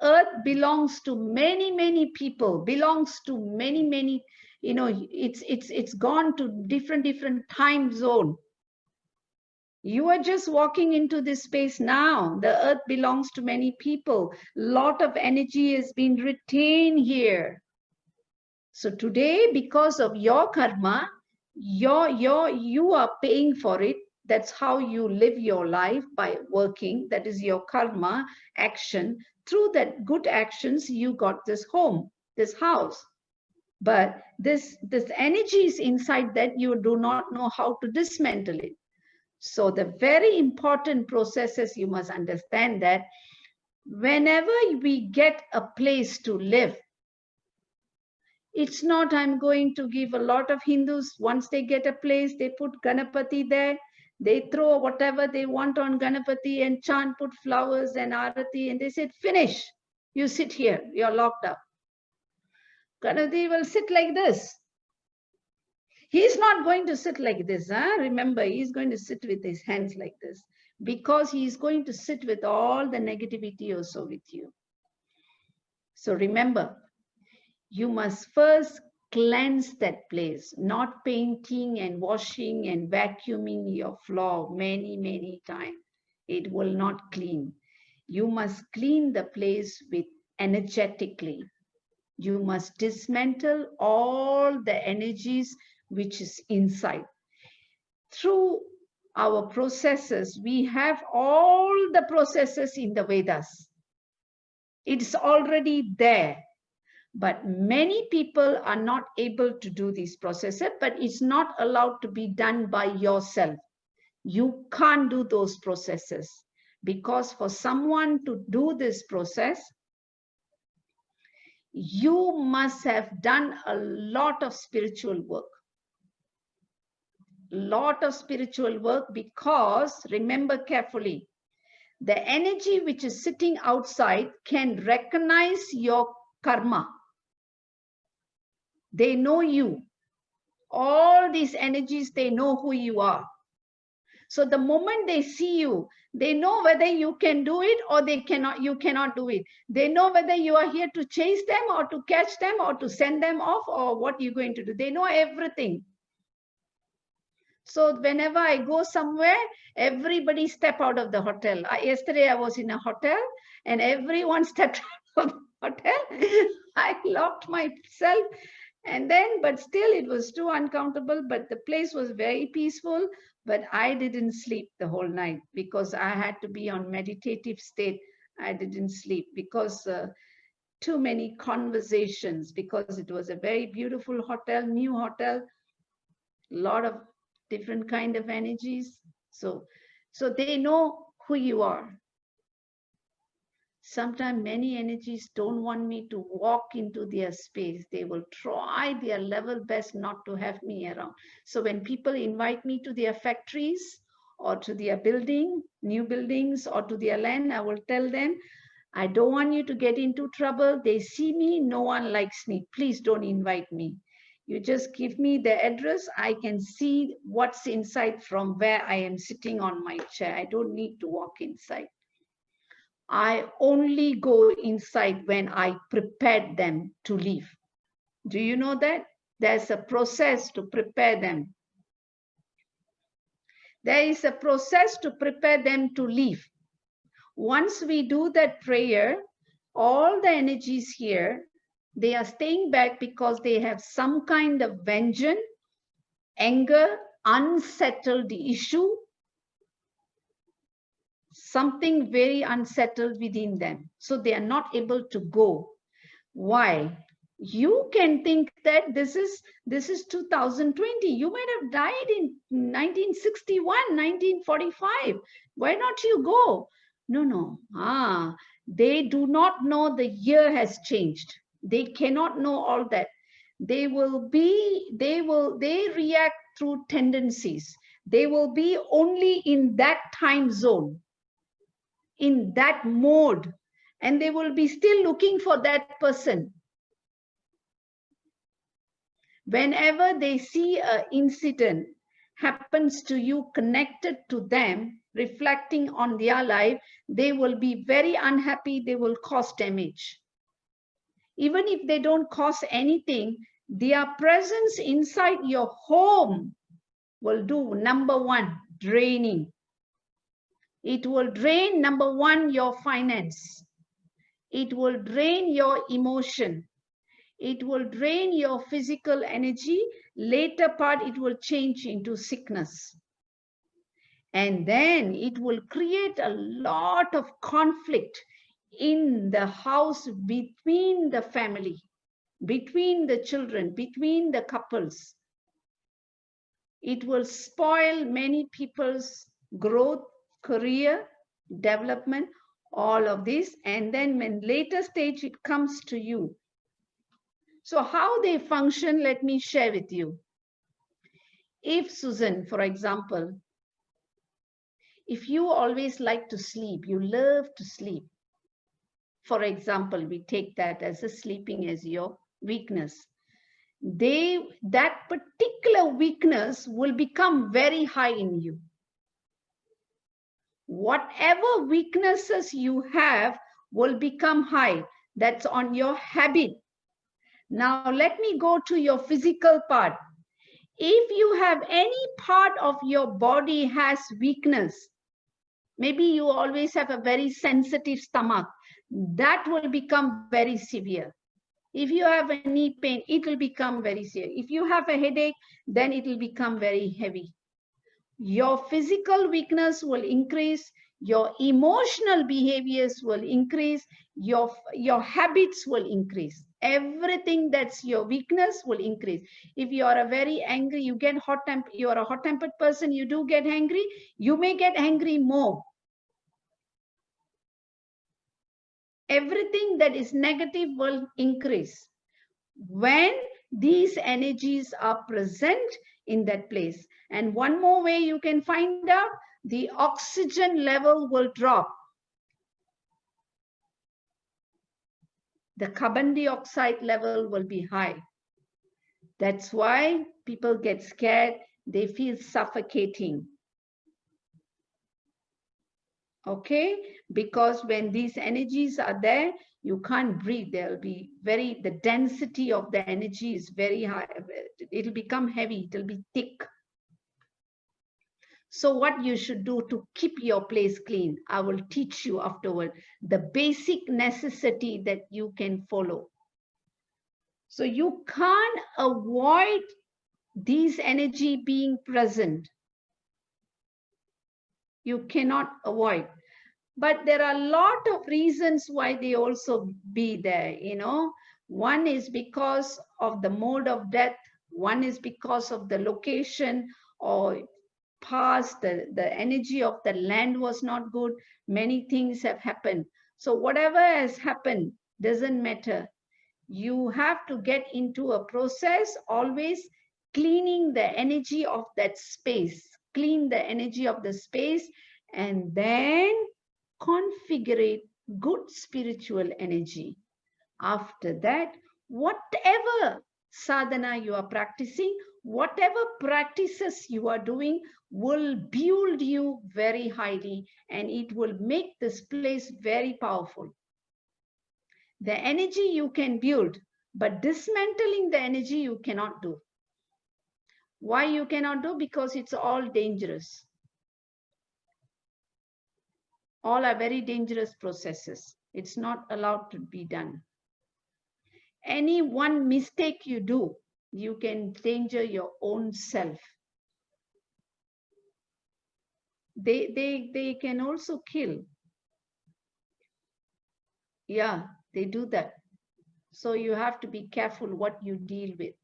earth belongs to many, many people, belongs to many, many, it's gone to different time zone. You are just walking into this space now. The earth belongs to many people. Lot of energy has been retained here. So today, because of your karma, you are paying for it. That's how you live your life, by working. That is your karma action. Through that good actions, you got this home, this house. But this energy is inside that you do not know how to dismantle it. So the very important processes, you must understand that whenever we get a place to live, it's not I'm going to give a lot of Hindus, once they get a place, they put Ganapati there, they throw whatever they want on Ganapati and chant, put flowers and arati, and they said, finish, you sit here, you're locked up. Ganapati will sit like this. He's not going to sit like this. Remember, he's going to sit with his hands like this, because he's going to sit with all the negativity also with you. So remember, you must first cleanse that place, not painting and washing and vacuuming your floor many, many times. It will not clean. You must clean the place with energetically. You must dismantle all the energies which is inside. Through our processes, we have all the processes in the Vedas. It's already there. But many people are not able to do these processes, but it's not allowed to be done by yourself. You can't do those processes, because for someone to do this process, you must have done a lot of spiritual work. Because remember carefully, the energy which is sitting outside can recognize your karma. They know you. All these energies, they know who you are. So the moment they see you, they know whether you can do it or you cannot do it. They know whether you are here to chase them or to catch them or to send them off, or what you're going to do. They know everything. So whenever I go somewhere, everybody step out of the hotel. Yesterday I was in a hotel and everyone stepped out of the hotel. I locked myself. And then, but still it was too uncomfortable, but the place was very peaceful, but I didn't sleep the whole night because I had to be on meditative state. I didn't sleep because too many conversations, because it was a very beautiful hotel, new hotel, a lot of different kind of energies. So they know who you are. Sometimes many energies don't want me to walk into their space. They will try their level best not to have me around. So when people invite me to their factories or to their building, new buildings, or to their land, I will tell them, I don't want you to get into trouble. They see me, no one likes me. Please don't invite me. You just give me the address. I can see what's inside from where I am sitting on my chair. I don't need to walk inside. I only go inside when I prepared them to leave. Do you know that? There's a process to prepare them. There is a process to prepare them to leave. Once we do that prayer, all the energies here, they are staying back because they have some kind of vengeance, anger, unsettled issue, something very unsettled within them. So they are not able to go. Why? You can think that this is 2020. You might have died in 1961, 1945. Why not you go? No. They do not know the year has changed. They cannot know all that. They react through tendencies. They will be only in that time zone, in that mode, and they will be still looking for that person. Whenever they see an incident happens to you connected to them, reflecting on their life, they will be very unhappy, they will cause damage. Even if they don't cause anything, their presence inside your home will do, number one, draining. It will drain, number one, your finance. It will drain your emotion. It will drain your physical energy. Later part, it will change into sickness. And then it will create a lot of conflict in the house, between the family, between the children, between the couples. It will spoil many people's growth, career, development, all of this. And then when later stage it comes to you. So how they function, let me share with you. If Susan, for example, if you always like to sleep, you love to sleep. For example, we take that as a sleeping as your weakness. That particular weakness will become very high in you. Whatever weaknesses you have will become high. That's on your habit. Now let me go to your physical part. If you have any part of your body has weakness, maybe you always have a very sensitive stomach, that will become very severe. If you have a knee pain, it will become very severe. If you have a headache, then it will become very heavy. Your physical weakness will increase, your emotional behaviors will increase, your habits will increase. Everything that's your weakness will increase. If you are a very angry, you get hot temper, you are a hot-tempered person, you do get angry, you may get angry more. Everything that is negative will increase when these energies are present in that place. And one more way you can find out, the oxygen level will drop. The carbon dioxide level will be high. That's why people get scared. They feel suffocating. Okay, because when these energies are there, you can't breathe. There'll be the density of the energy is very high. It'll become heavy, it'll be thick. So what you should do to keep your place clean, I will teach you afterward, the basic necessity that you can follow. So you can't avoid these energy being present. You cannot avoid. But there are a lot of reasons why they also be there, you know. One is because of the mode of death. One is because of the location or past, the energy of the land was not good. Many things have happened. So whatever has happened doesn't matter. You have to get into a process, always cleaning the energy of that space. Clean the energy of the space and then configure good spiritual energy. After that, whatever sadhana you are practicing, Whatever practices you are doing will build you very highly, and it will make this place very powerful. The energy you can build, but dismantling the energy you cannot do. Why you cannot do? Because it's all dangerous. All are very dangerous processes. It's not allowed to be done. Any one mistake you do, you can endanger your own self. They can also kill. Yeah, they do that. So you have to be careful what you deal with.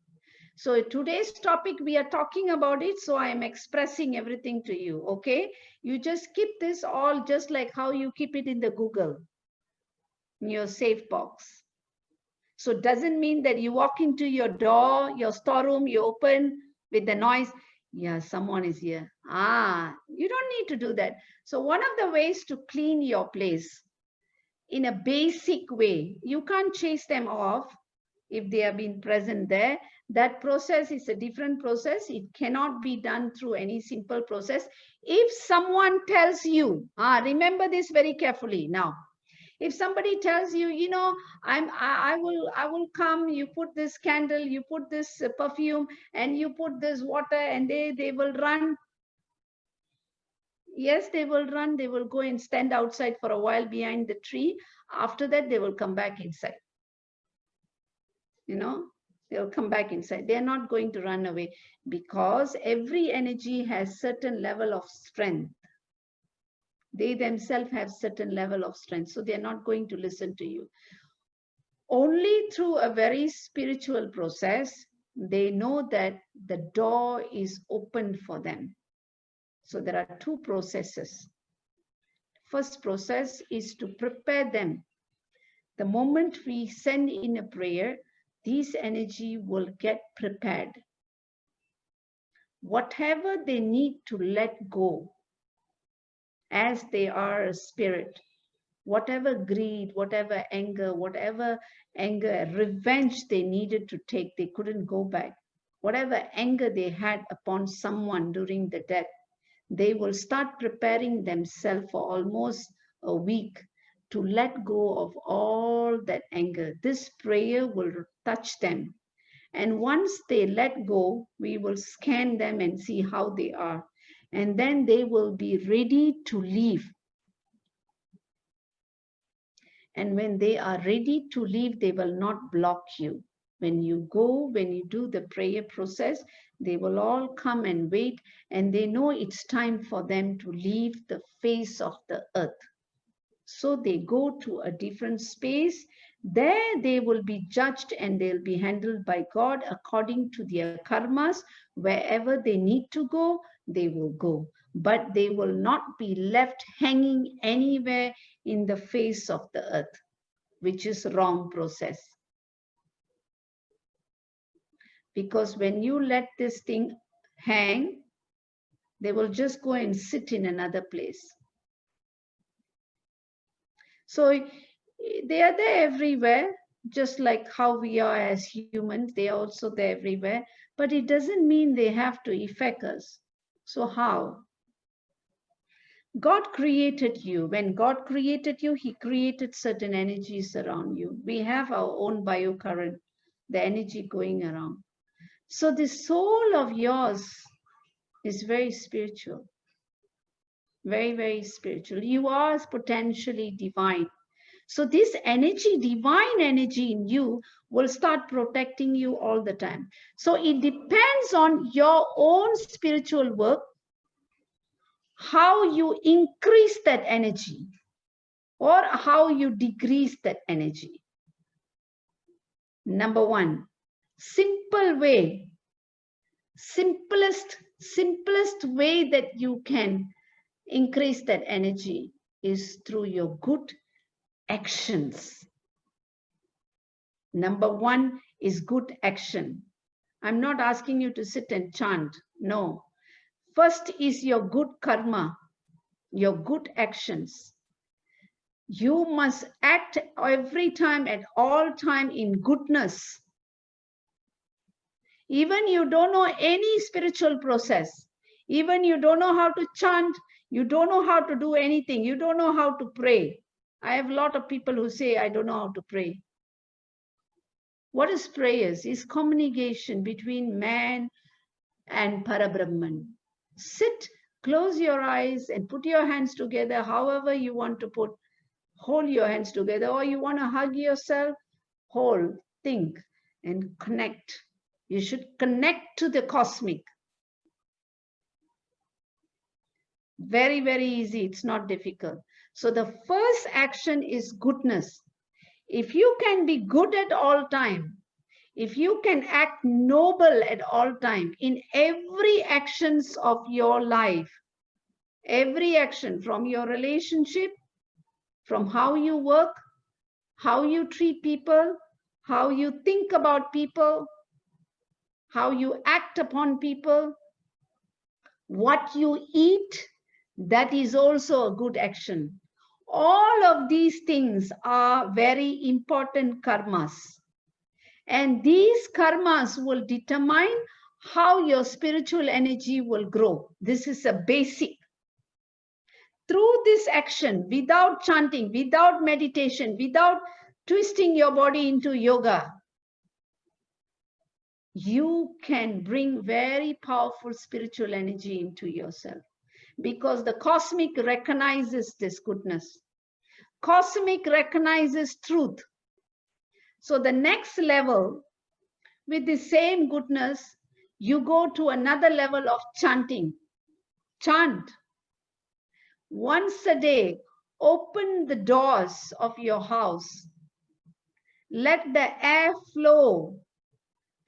So today's topic, we are talking about it. So I am expressing everything to you. Okay. You just keep this all just like how you keep it in the Google, in your safe box. So it doesn't mean that you walk into your door, your storeroom, you open with the noise. Yeah, someone is here. You don't need to do that. So one of the ways to clean your place in a basic way, you can't chase them off if they have been present there. That process is a different process. It cannot be done through any simple process. If someone tells you, remember this very carefully now. If somebody tells you, I will come, you put this candle, you put this perfume, and you put this water, and they will run. Yes, they will run. They will go and stand outside for a while behind the tree. After that, they will come back inside. They'll come back inside. They're not going to run away, because every energy has certain level of strength. They themselves have certain level of strength, so they're not going to listen to you. Only through a very spiritual process, they know that the door is open for them. So there are two processes. First process is to prepare them. The moment we send in a prayer, this energy will get prepared. Whatever they need to let go, as they are a spirit, whatever greed, whatever anger, revenge they needed to take, they couldn't go back. Whatever anger they had upon someone during the death, they will start preparing themselves for almost a week to let go of all that anger. This prayer will touch them. And once they let go, we will scan them and see how they are. And then they will be ready to leave. And when they are ready to leave, they will not block you. When you go, when you do the prayer process, they will all come and wait, and they know it's time for them to leave the face of the earth. So they go to a different space. There they will be judged, and they'll be handled by God according to their karmas. Wherever they need to go, they will go. But they will not be left hanging anywhere in the face of the earth, which is wrong process. Because when you let this thing hang, they will just go and sit in another place. So they are there everywhere, just like how we are as humans. They are also there everywhere, but it doesn't mean they have to affect us. So how? God created you. When God created you, He created certain energies around you. We have our own biocurrent, the energy going around. So the soul of yours is very spiritual, very, very spiritual. You are potentially divine. So this energy, divine energy in you, will start protecting you all the time. So it depends on your own spiritual work, how you increase that energy or how you decrease that energy. Number one, simple way, simplest way that you can increase that energy is through your good actions. Number one is good action. I'm not asking you to sit and chant. No. First is your good karma, your good actions. You must act every time, at all time, in goodness. Even you don't know any spiritual process. Even you don't know how to chant. You don't know how to do anything. You don't know how to pray. I have a lot of people who say, I don't know how to pray. What is prayers? Is communication between man and Parabrahman. Sit, close your eyes and put your hands together however you want to put. Hold your hands together, or you want to hug yourself, hold, think, and connect. You should connect to the cosmic. Very, very easy. It's not difficult. So the first action is goodness. If you can be good at all time, if you can act noble at all time in every actions of your life, every action from your relationship, from how you work, how you treat people, how you think about people, how you act upon people, what you eat, that is also a good action. All of these things are very important karmas. And these karmas will determine how your spiritual energy will grow. This is a basic. Through this action, without chanting, without meditation, without twisting your body into yoga, you can bring very powerful spiritual energy into yourself, because the cosmic recognizes this goodness. Cosmic recognizes truth. So the next level, with the same goodness, you go to another level of chanting. Chant. Once a day, open the doors of your house. Let the air flow.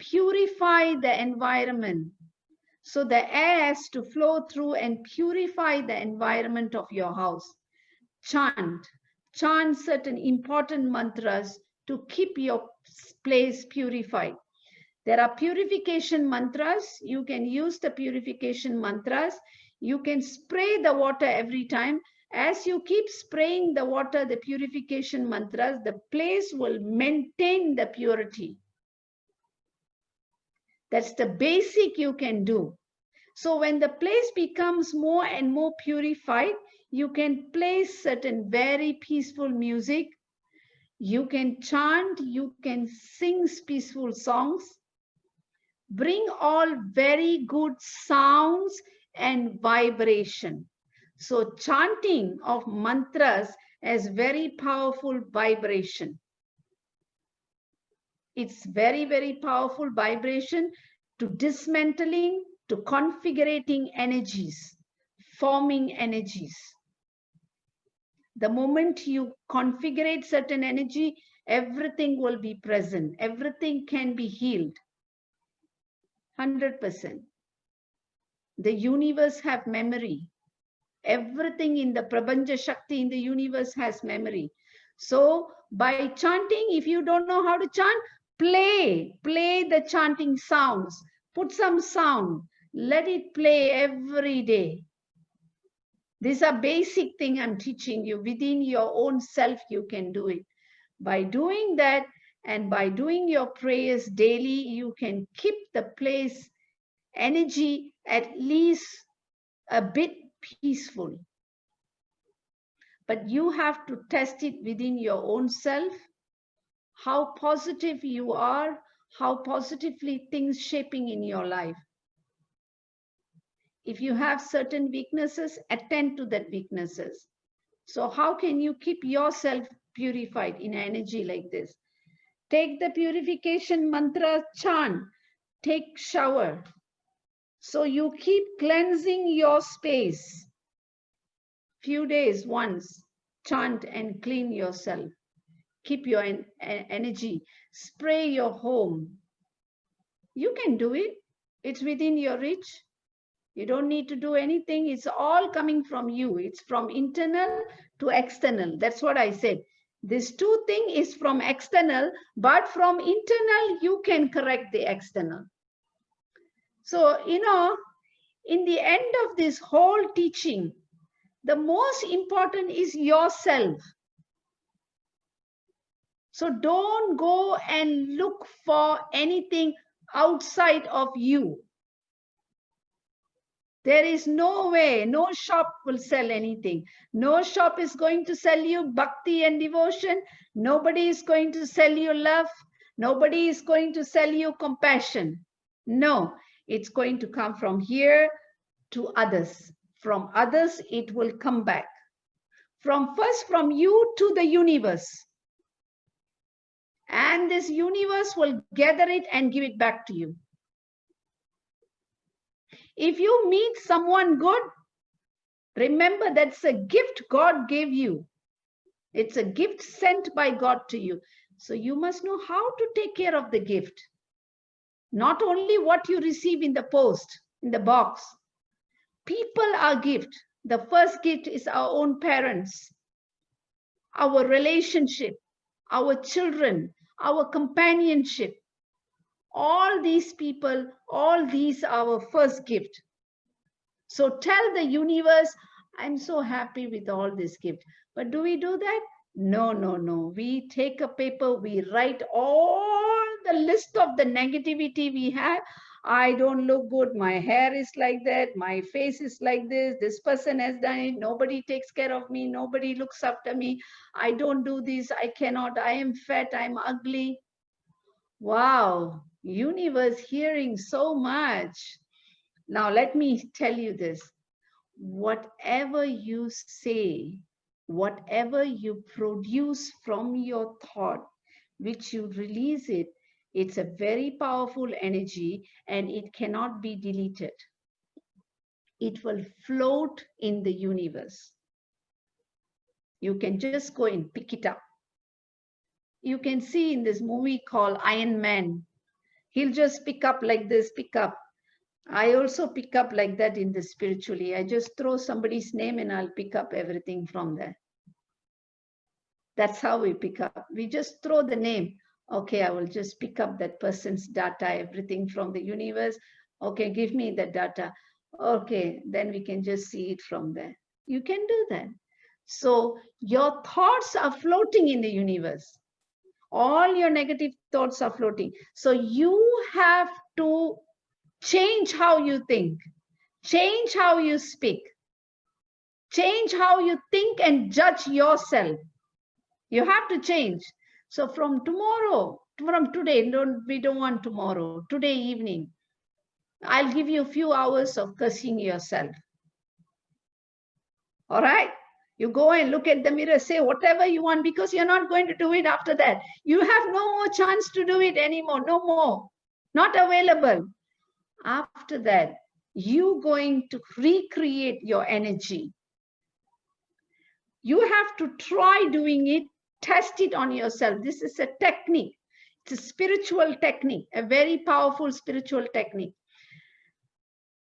Purify the environment. So the air has to flow through and purify the environment of your house. Chant. Chant certain important mantras to keep your place purified. There are purification mantras. You can use the purification mantras. You can spray the water every time. As you keep spraying the water, the purification mantras, the place will maintain the purity. That's the basic you can do. So when the place becomes more and more purified, you can play certain very peaceful music. You can chant, you can sing peaceful songs. Bring all very good sounds and vibration. So chanting of mantras has very powerful vibration. It's very, very powerful vibration to dismantling, to configuring energies, forming energies. The moment you configure certain energy, everything will be present. Everything can be healed. 100%. The universe have memory. Everything in the Prabanja Shakti in the universe has memory. So by chanting, if you don't know how to chant, play the chanting sounds. Put some sound. Let it play every day. These are basic things I'm teaching you. Within your own self, you can do it. By doing that and by doing your prayers daily, you can keep the place energy at least a bit peaceful. But you have to test it within your own self, how positive you are, how positively things shaping in your life. If you have certain weaknesses, attend to that weaknesses. So how can you keep yourself purified in energy like this? Take the purification mantra, chant, take shower. So you keep cleansing your space. Few days once, chant and clean yourself. Keep your energy. Spray your home. You can do it. It's within your reach. You don't need to do anything. It's all coming from you. It's from internal to external. That's what I said. This two thing is from external, but from internal, you can correct the external. So, in the end of this whole teaching, the most important is yourself. So don't go and look for anything outside of you. There is no way, no shop will sell anything. No shop is going to sell you bhakti and devotion. Nobody is going to sell you love. Nobody is going to sell you compassion. No, it's going to come from here to others. From others, it will come back. First from you to the universe. And this universe will gather it and give it back to you. If you meet someone good, remember that's a gift God gave you. It's a gift sent by God to you. So you must know how to take care of the gift. Not only what you receive in the post, in the box. People are gift. The first gift is our own parents, our relationship, our children, our companionship. All these people, all these are our first gift. So tell the universe, I'm so happy with all this gift. But do we do that? No, no, no. We take a paper, we write all the list of the negativity we have. I don't look good. My hair is like that. My face is like this. This person has done it. Nobody takes care of me. Nobody looks after me. I don't do this. I cannot. I am fat. I'm ugly. Wow. Universe hearing so much. Now, let me tell you this. Whatever you say, whatever you produce from your thought, which you release it, it's a very powerful energy and it cannot be deleted. It will float in the universe. You can just go and pick it up. You can see in this movie called Iron Man, he'll just pick up like this, pick up. I also pick up like that in the spiritually. I just throw somebody's name and I'll pick up everything from there. That's how we pick up. We just throw the name. Okay, I will just pick up that person's data, everything from the universe. Okay, give me the data. Okay, then we can just see it from there. You can do that. So your thoughts are floating in the universe. All your negative thoughts are floating. So you have to change how you think, change how you speak, change how you think and judge yourself. You have to change. So from tomorrow, from today, we don't want tomorrow, today evening, I'll give you a few hours of cursing yourself. All right? You go and look at the mirror, say whatever you want, because you're not going to do it after that. You have no more chance to do it anymore, no more, not available. After that, you going to recreate your energy. You have to try doing it, test it on yourself. This is a technique. It's a spiritual technique, a very powerful spiritual technique.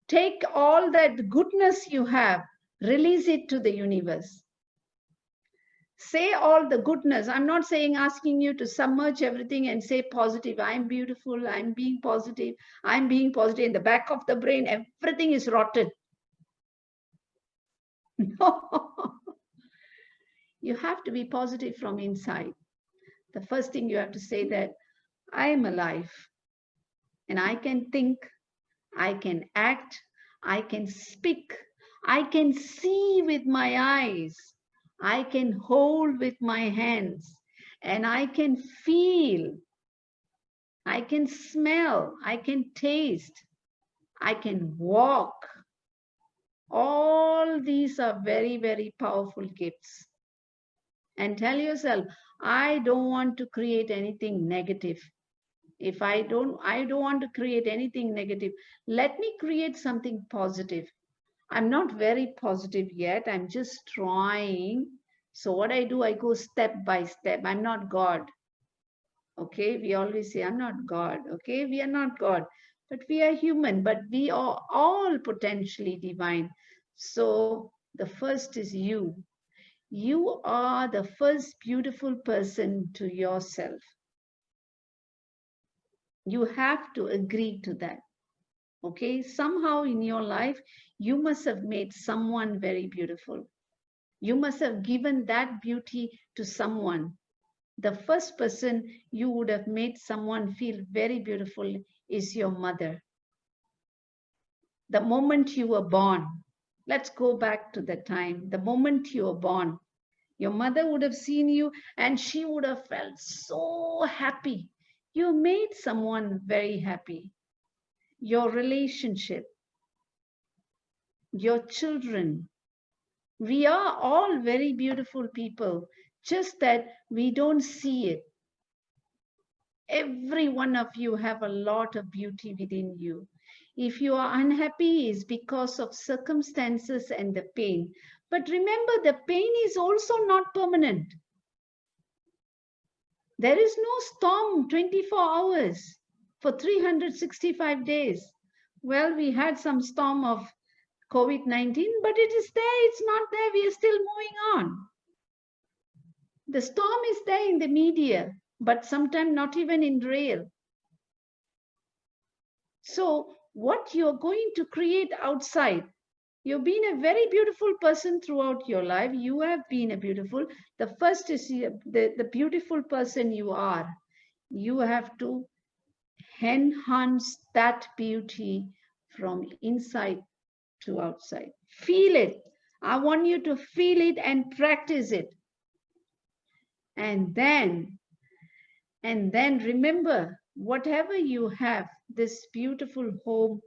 Take all that goodness you have, release it to the universe. Say all the goodness. I'm not saying asking you to submerge everything and say positive. I'm beautiful. I'm being positive. I'm being positive. In the back of the brain, everything is rotten. No. You have to be positive from inside. The first thing you have to say that I am alive and I can think, I can act, I can speak, I can see with my eyes, I can hold with my hands, and I can feel, I can smell, I can taste, I can walk. All these are very, very powerful gifts. And tell yourself, I don't want to create anything negative. If I don't want to create anything negative. Let me create something positive. I'm not very positive yet. I'm just trying. So what I do, I go step by step. I'm not God. Okay, we always say, I'm not God. Okay, we are not God. But we are human, but we are all potentially divine. So the first is you. You are the first beautiful person to yourself. You have to agree to that. Okay, somehow in your life, you must have made someone very beautiful. You must have given that beauty to someone. The first person you would have made someone feel very beautiful is your mother. The moment you were born, let's go back to the time, the moment you were born, your mother would have seen you and she would have felt so happy. You made someone very happy. Your relationship, your children. We are all very beautiful people, just that we don't see it. Every one of you have a lot of beauty within you. If you are unhappy, it's because of circumstances and the pain. But remember, the pain is also not permanent. There is no storm 24 hours for 365 days. Well, we had some storm of COVID-19, but it is there, it's not there, we are still moving on. The storm is there in the media, but sometimes not even in real. So what you're going to create outside, you've been a very beautiful person throughout your life. You have been a beautiful. The first is the beautiful person you are. You have to enhance that beauty from inside to outside. Feel it. I want you to feel it and practice it. And then remember, whatever you have, this beautiful home,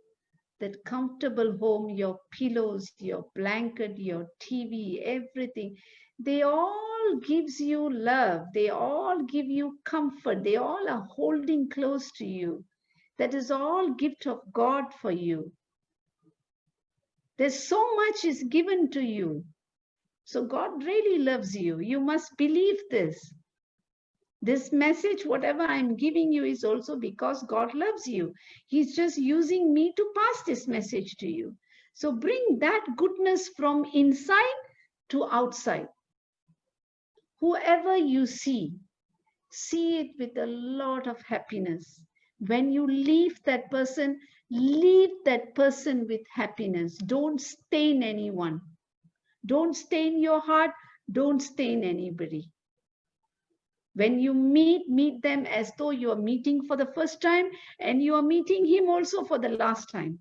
that comfortable home, your pillows, your blanket, your TV, everything, they all gives you love. They all give you comfort. They all are holding close to you. That is all gift of God for you. There's so much is given to you. So God really loves you. You must believe this. This message, whatever I'm giving you, is also because God loves you. He's just using me to pass this message to you. So bring that goodness from inside to outside. Whoever you see it with a lot of happiness. When you leave that person with happiness. Don't stain anyone. Don't stain your heart. Don't stain anybody. When you meet them as though you are meeting for the first time, and you are meeting him also for the last time.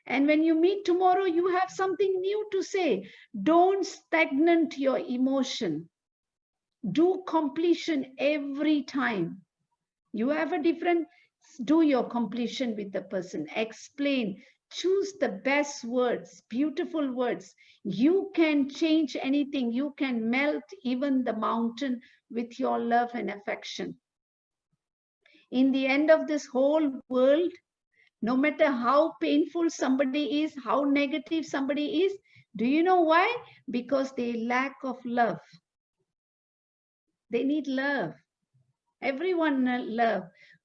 And when you meet tomorrow, you have something new to say. Don't stagnate your emotion. Do completion every time. You have a different, do your completion with the person. Explain. Choose the best words, beautiful words. You can change anything. You can melt even the mountain with your love and affection. In the end of this whole world, no matter how painful somebody is, how negative somebody is, do you know why? Because they lack of love. They need love. Everyone love.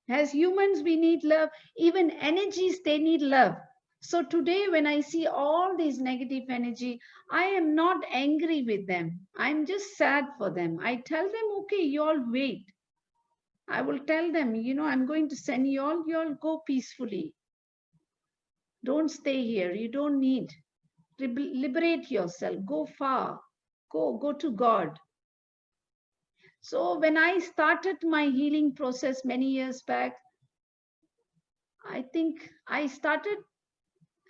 As humans, we need love. Even energies, they need love. So today, when I see all these negative energy, I am not angry with them. I'm just sad for them. I tell them, okay, you all wait. I will tell them, I'm going to send you all go peacefully. Don't stay here. You don't need. Liberate yourself. Go far. Go to God. So when I started my healing process many years back, I think I started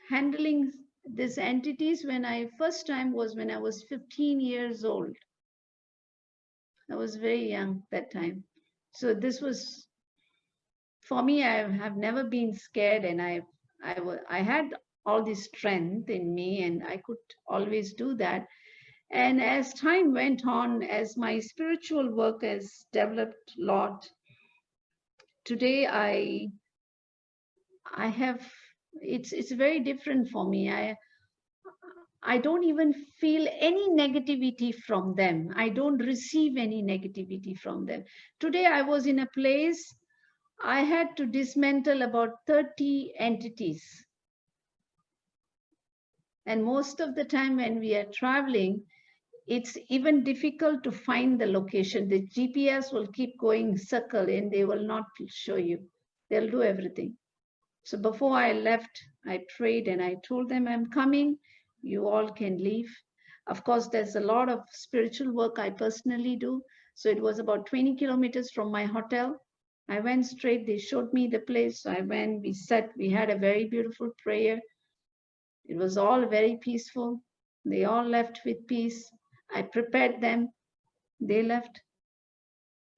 handling these entities when I first time was when I was 15 years old. I was very young that time. So this was, for me, I have never been scared, and I had all this strength in me, and I could always do that. And as time went on, as my spiritual work has developed a lot, today I have, it's very different for me. I don't even feel any negativity from them. I don't receive any negativity from them. Today I was in a place, I had to dismantle about 30 entities. And most of the time when we are traveling, it's even difficult to find the location. The GPS will keep going circle and they will not show you. They'll do everything. So before I left, I prayed and I told them, I'm coming. You all can leave. Of course, there's a lot of spiritual work I personally do. So it was about 20 kilometers from my hotel. I went straight. They showed me the place. So I went, we sat, we had a very beautiful prayer. It was all very peaceful. They all left with peace. I prepared them. They left.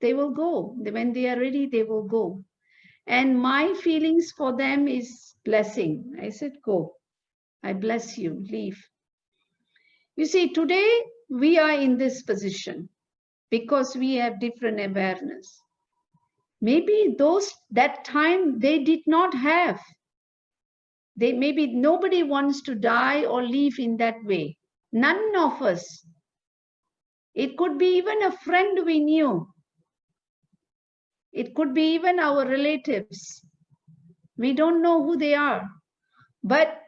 They will go. When they are ready, they will go. And my feelings for them is blessing. I said, go. I bless you. Leave. You see, today we are in this position because we have different awareness. Maybe that time they did not have. Maybe nobody wants to die or live in that way. None of us. It could be even a friend we knew. It could be even our relatives. We don't know who they are. But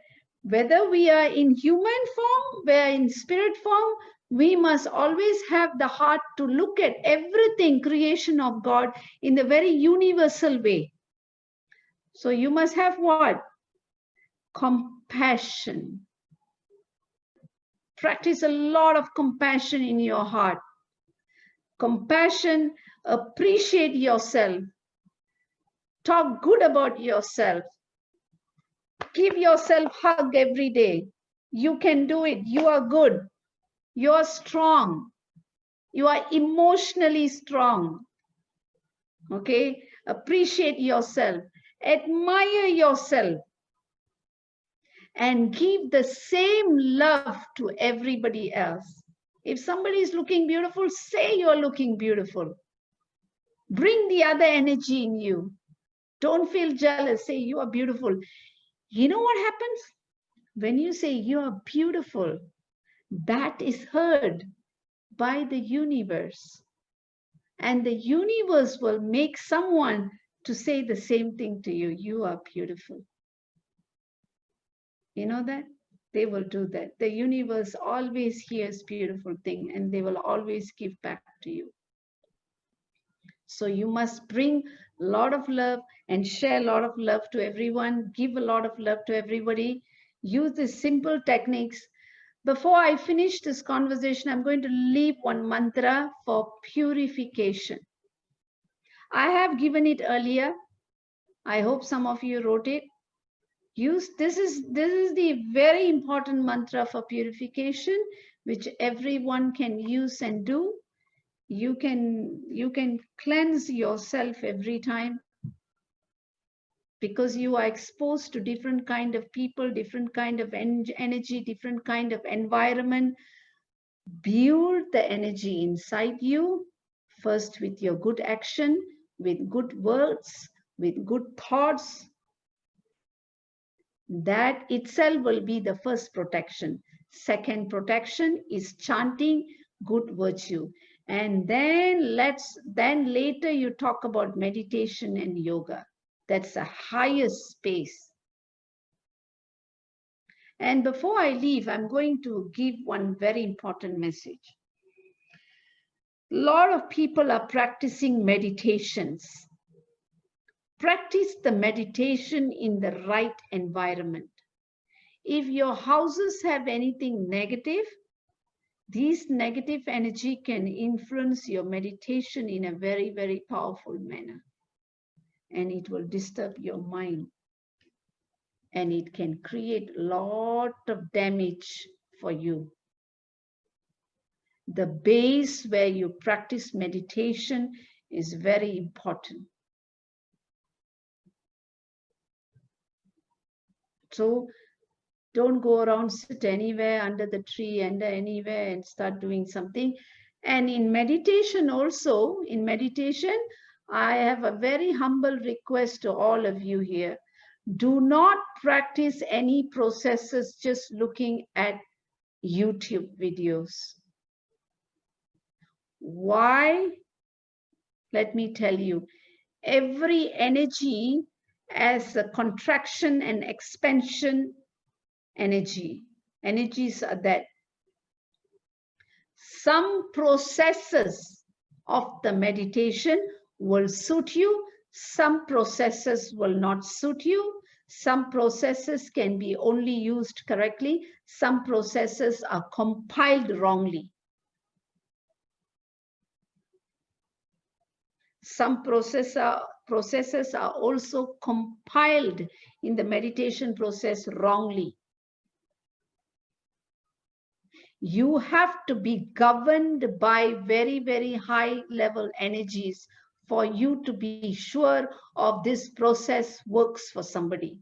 whether we are in human form, we are in spirit form, we must always have the heart to look at everything, creation of God, in the very universal way. So you must have what? Compassion. Practice a lot of compassion in your heart. Compassion, appreciate yourself. Talk good about yourself. Give yourself a hug every day. You can do it. You are good. You are strong. You are emotionally strong. Okay? Appreciate yourself. Admire yourself. And give the same love to everybody else. If somebody is looking beautiful, say you're looking beautiful. Bring the other energy in you. Don't feel jealous. Say you are beautiful. You know what happens? When you say you are beautiful, that is heard by the universe. And the universe will make someone to say the same thing to you. You are beautiful. You know that? They will do that. The universe always hears beautiful thing and they will always give back to you. So you must bring a lot of love and share a lot of love to everyone. Give a lot of love to everybody. Use these simple techniques. Before I finish this conversation, I'm going to leave one mantra for purification. I have given it earlier. I hope some of you wrote it. This is the very important mantra for purification, which everyone can use and do. You can cleanse yourself every time because you are exposed to different kind of people, different kind of energy, different kind of environment. Build the energy inside you, first with your good action, with good words, with good thoughts. That itself will be the first protection. Second protection is chanting good virtue. And then later you talk about meditation and yoga. That's the highest space. And before I leave, I'm going to give one very important message. A lot of people are practicing meditations. Practice the meditation in the right environment. If your houses have anything negative, this negative energy can influence your meditation in a very, very powerful manner. And it will disturb your mind. And it can create a lot of damage for you. The base where you practice meditation is very important. So don't go around, sit anywhere under the tree, under anywhere and start doing something. And in meditation also, I have a very humble request to all of you here. Do not practice any processes just looking at YouTube videos. Why? Let me tell you. Every energy has a contraction and expansion energy. Energies are that. Some processes of the meditation will suit you. Some processes will not suit you. Some processes can be only used correctly. Some processes are compiled wrongly. Some processes processes are also compiled in the meditation process wrongly. You have to be governed by very, very high level energies for you to be sure of this process works for somebody.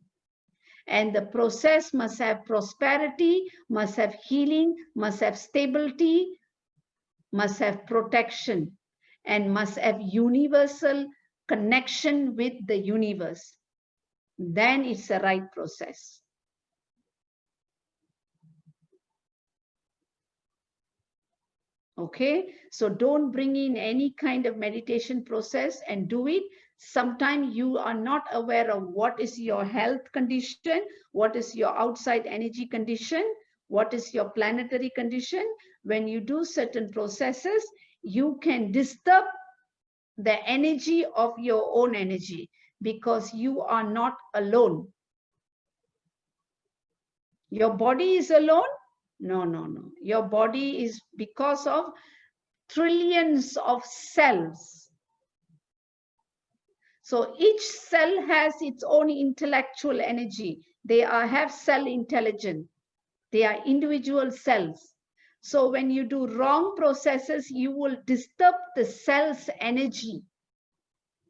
And the process must have prosperity, must have healing, must have stability, must have protection, and must have universal connection with the universe. Then it's the right process. Okay, so don't bring in any kind of meditation process and do it. Sometimes you are not aware of what is your health condition, what is your outside energy condition, what is your planetary condition. When you do certain processes, you can disturb the energy of your own energy because you are not alone. Your body is alone? No, no, no. Your body is because of trillions of cells. So each cell has its own intellectual energy. They have cell intelligence. They are individual cells. So when you do wrong processes, you will disturb the cell's energy.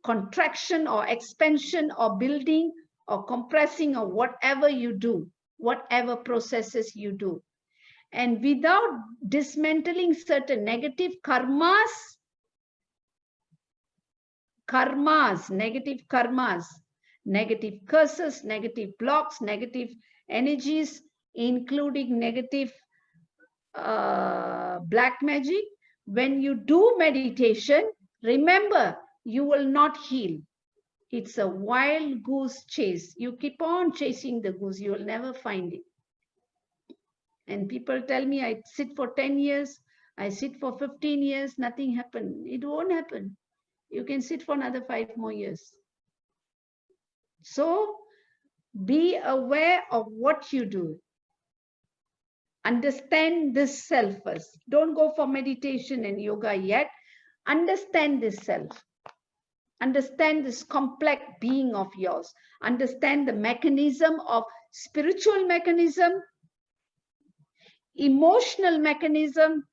Contraction or expansion or building or compressing or whatever you do, whatever processes you do. And without dismantling certain negative negative karmas, negative curses, negative blocks, negative energies, including negative black magic. When you do meditation, remember, you will not heal. It's a wild goose chase. You keep on chasing the goose, you will never find it. And people tell me, I sit for 10 years, I sit for 15 years, nothing happened. It won't happen. You can sit for another 5 more years. So be aware of what you do. Understand this self first. Don't go for meditation and yoga yet. Understand this self. Understand this complex being of yours. Understand the mechanism of spiritual mechanism, emotional mechanism,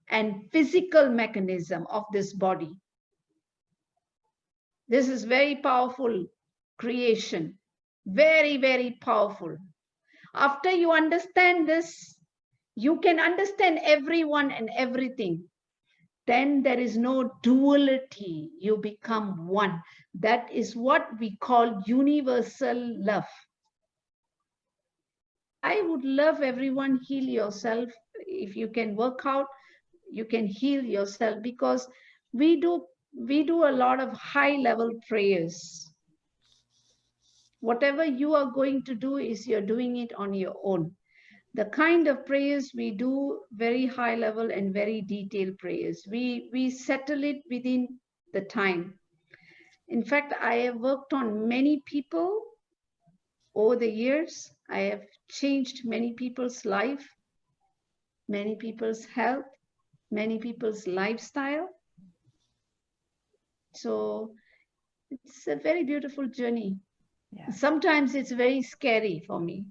and physical mechanism of this body. This is very powerful creation. Very, very powerful. After you understand this, you can understand everyone and everything. Then there is no duality. You become one. That is what we call universal love. I would love everyone heal yourself. If you can work out, you can heal yourself, because we do a lot of high level prayers. Whatever you are going to do is you're doing it on your own. The kind of prayers we do, very high level and very detailed prayers. We settle it within the time. In fact, I have worked on many people over the years. I have changed many people's life, many people's health, many people's lifestyle. So it's a very beautiful journey. Yeah. Sometimes it's very scary for me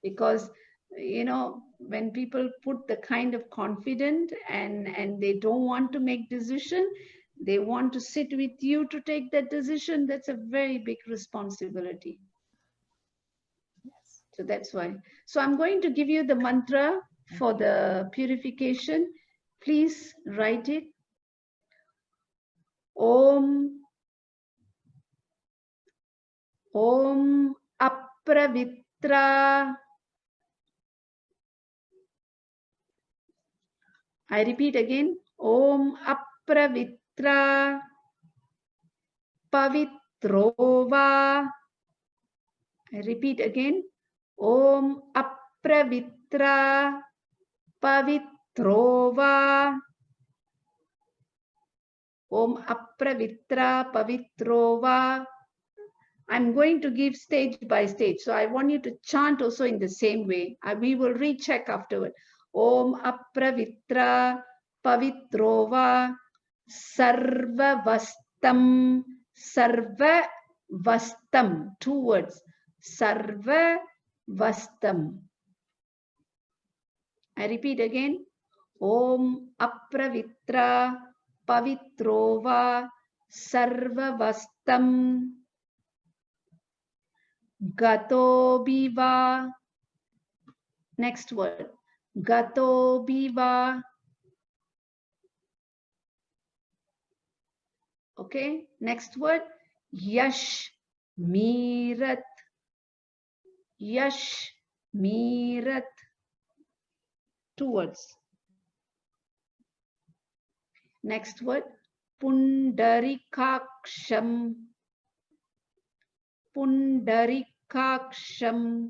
because, you know, when people put the kind of confidence and they don't want to make decision, they want to sit with you to take that decision. That's a very big responsibility. Yes. So that's why. So I'm going to give you the mantra for the purification. Please write it. Om Apravitra. I repeat again. Om Apravitra Pavitrova. I repeat again. Om Apravitra Pavitrova. Om Apravitra Pavitrova. I'm going to give stage by stage. So I want you to chant also in the same way. We will recheck afterward. Om Apravitra Pavitrova Sarvavastam Sarva vastam. 2 words. Sarva vastam. I repeat again. Om Apravitra Pavitrova Sarvavastam Gato Biva. Next word. Gato Biva. Okay. Next word. Yash Mirat. Yash Mirat. 2 words. Next word. Pundarikaksham. Pundarikaksham.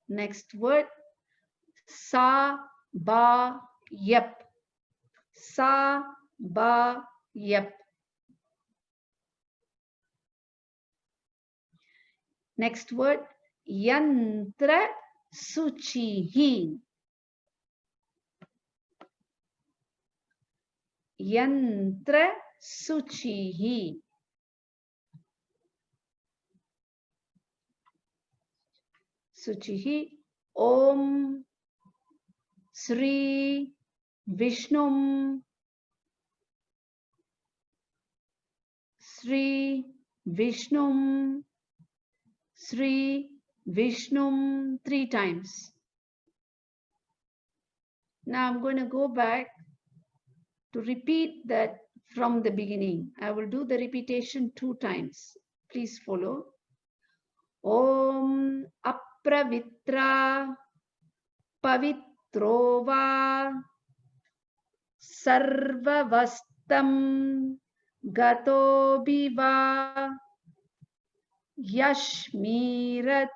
Next word. Sa ba yap. Sa ba yap. Next word. Yantra suchihi. Yantra suchihi. Suchihi. Om Sri Vishnum. Sri Vishnum. Sri Vishnum 3 times. Now I'm going to go back to repeat that from the beginning. I will do the repetition 2 times. Please follow. Om Apravitra Pavitrova Sarvavastam Gato Biva Yashmirat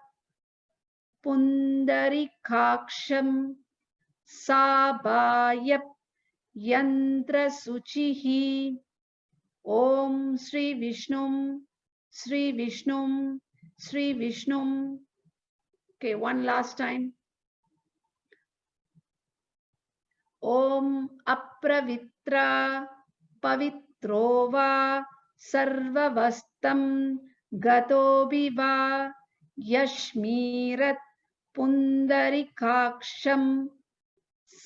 Pundarikaksham Sabayap Yantra Suchihi. Om Sri Vishnum, Sri Vishnum, Sri Vishnum. Okay, one last time. Om Apravitra Pavitrova Sarvavastam Gato Biva Yashmirat Pundarikaksham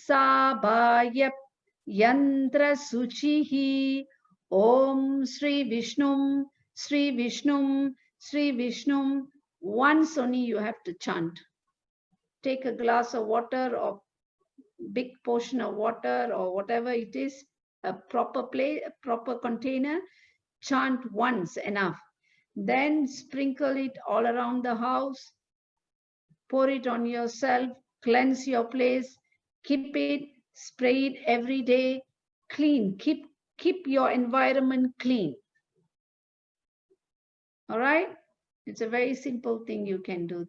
Sabayap Yantra Suchihi. Om Sri Vishnum, Sri Vishnum, Sri Vishnum. Once only you have to chant. Take a glass of water or big portion of water or whatever it is, a proper plate, a proper container. Chant once enough. Then sprinkle it all around the house. Pour it on yourself. Cleanse your place. Keep it. Spray it every day. Clean. Keep your environment clean. All right? It's a very simple thing you can do.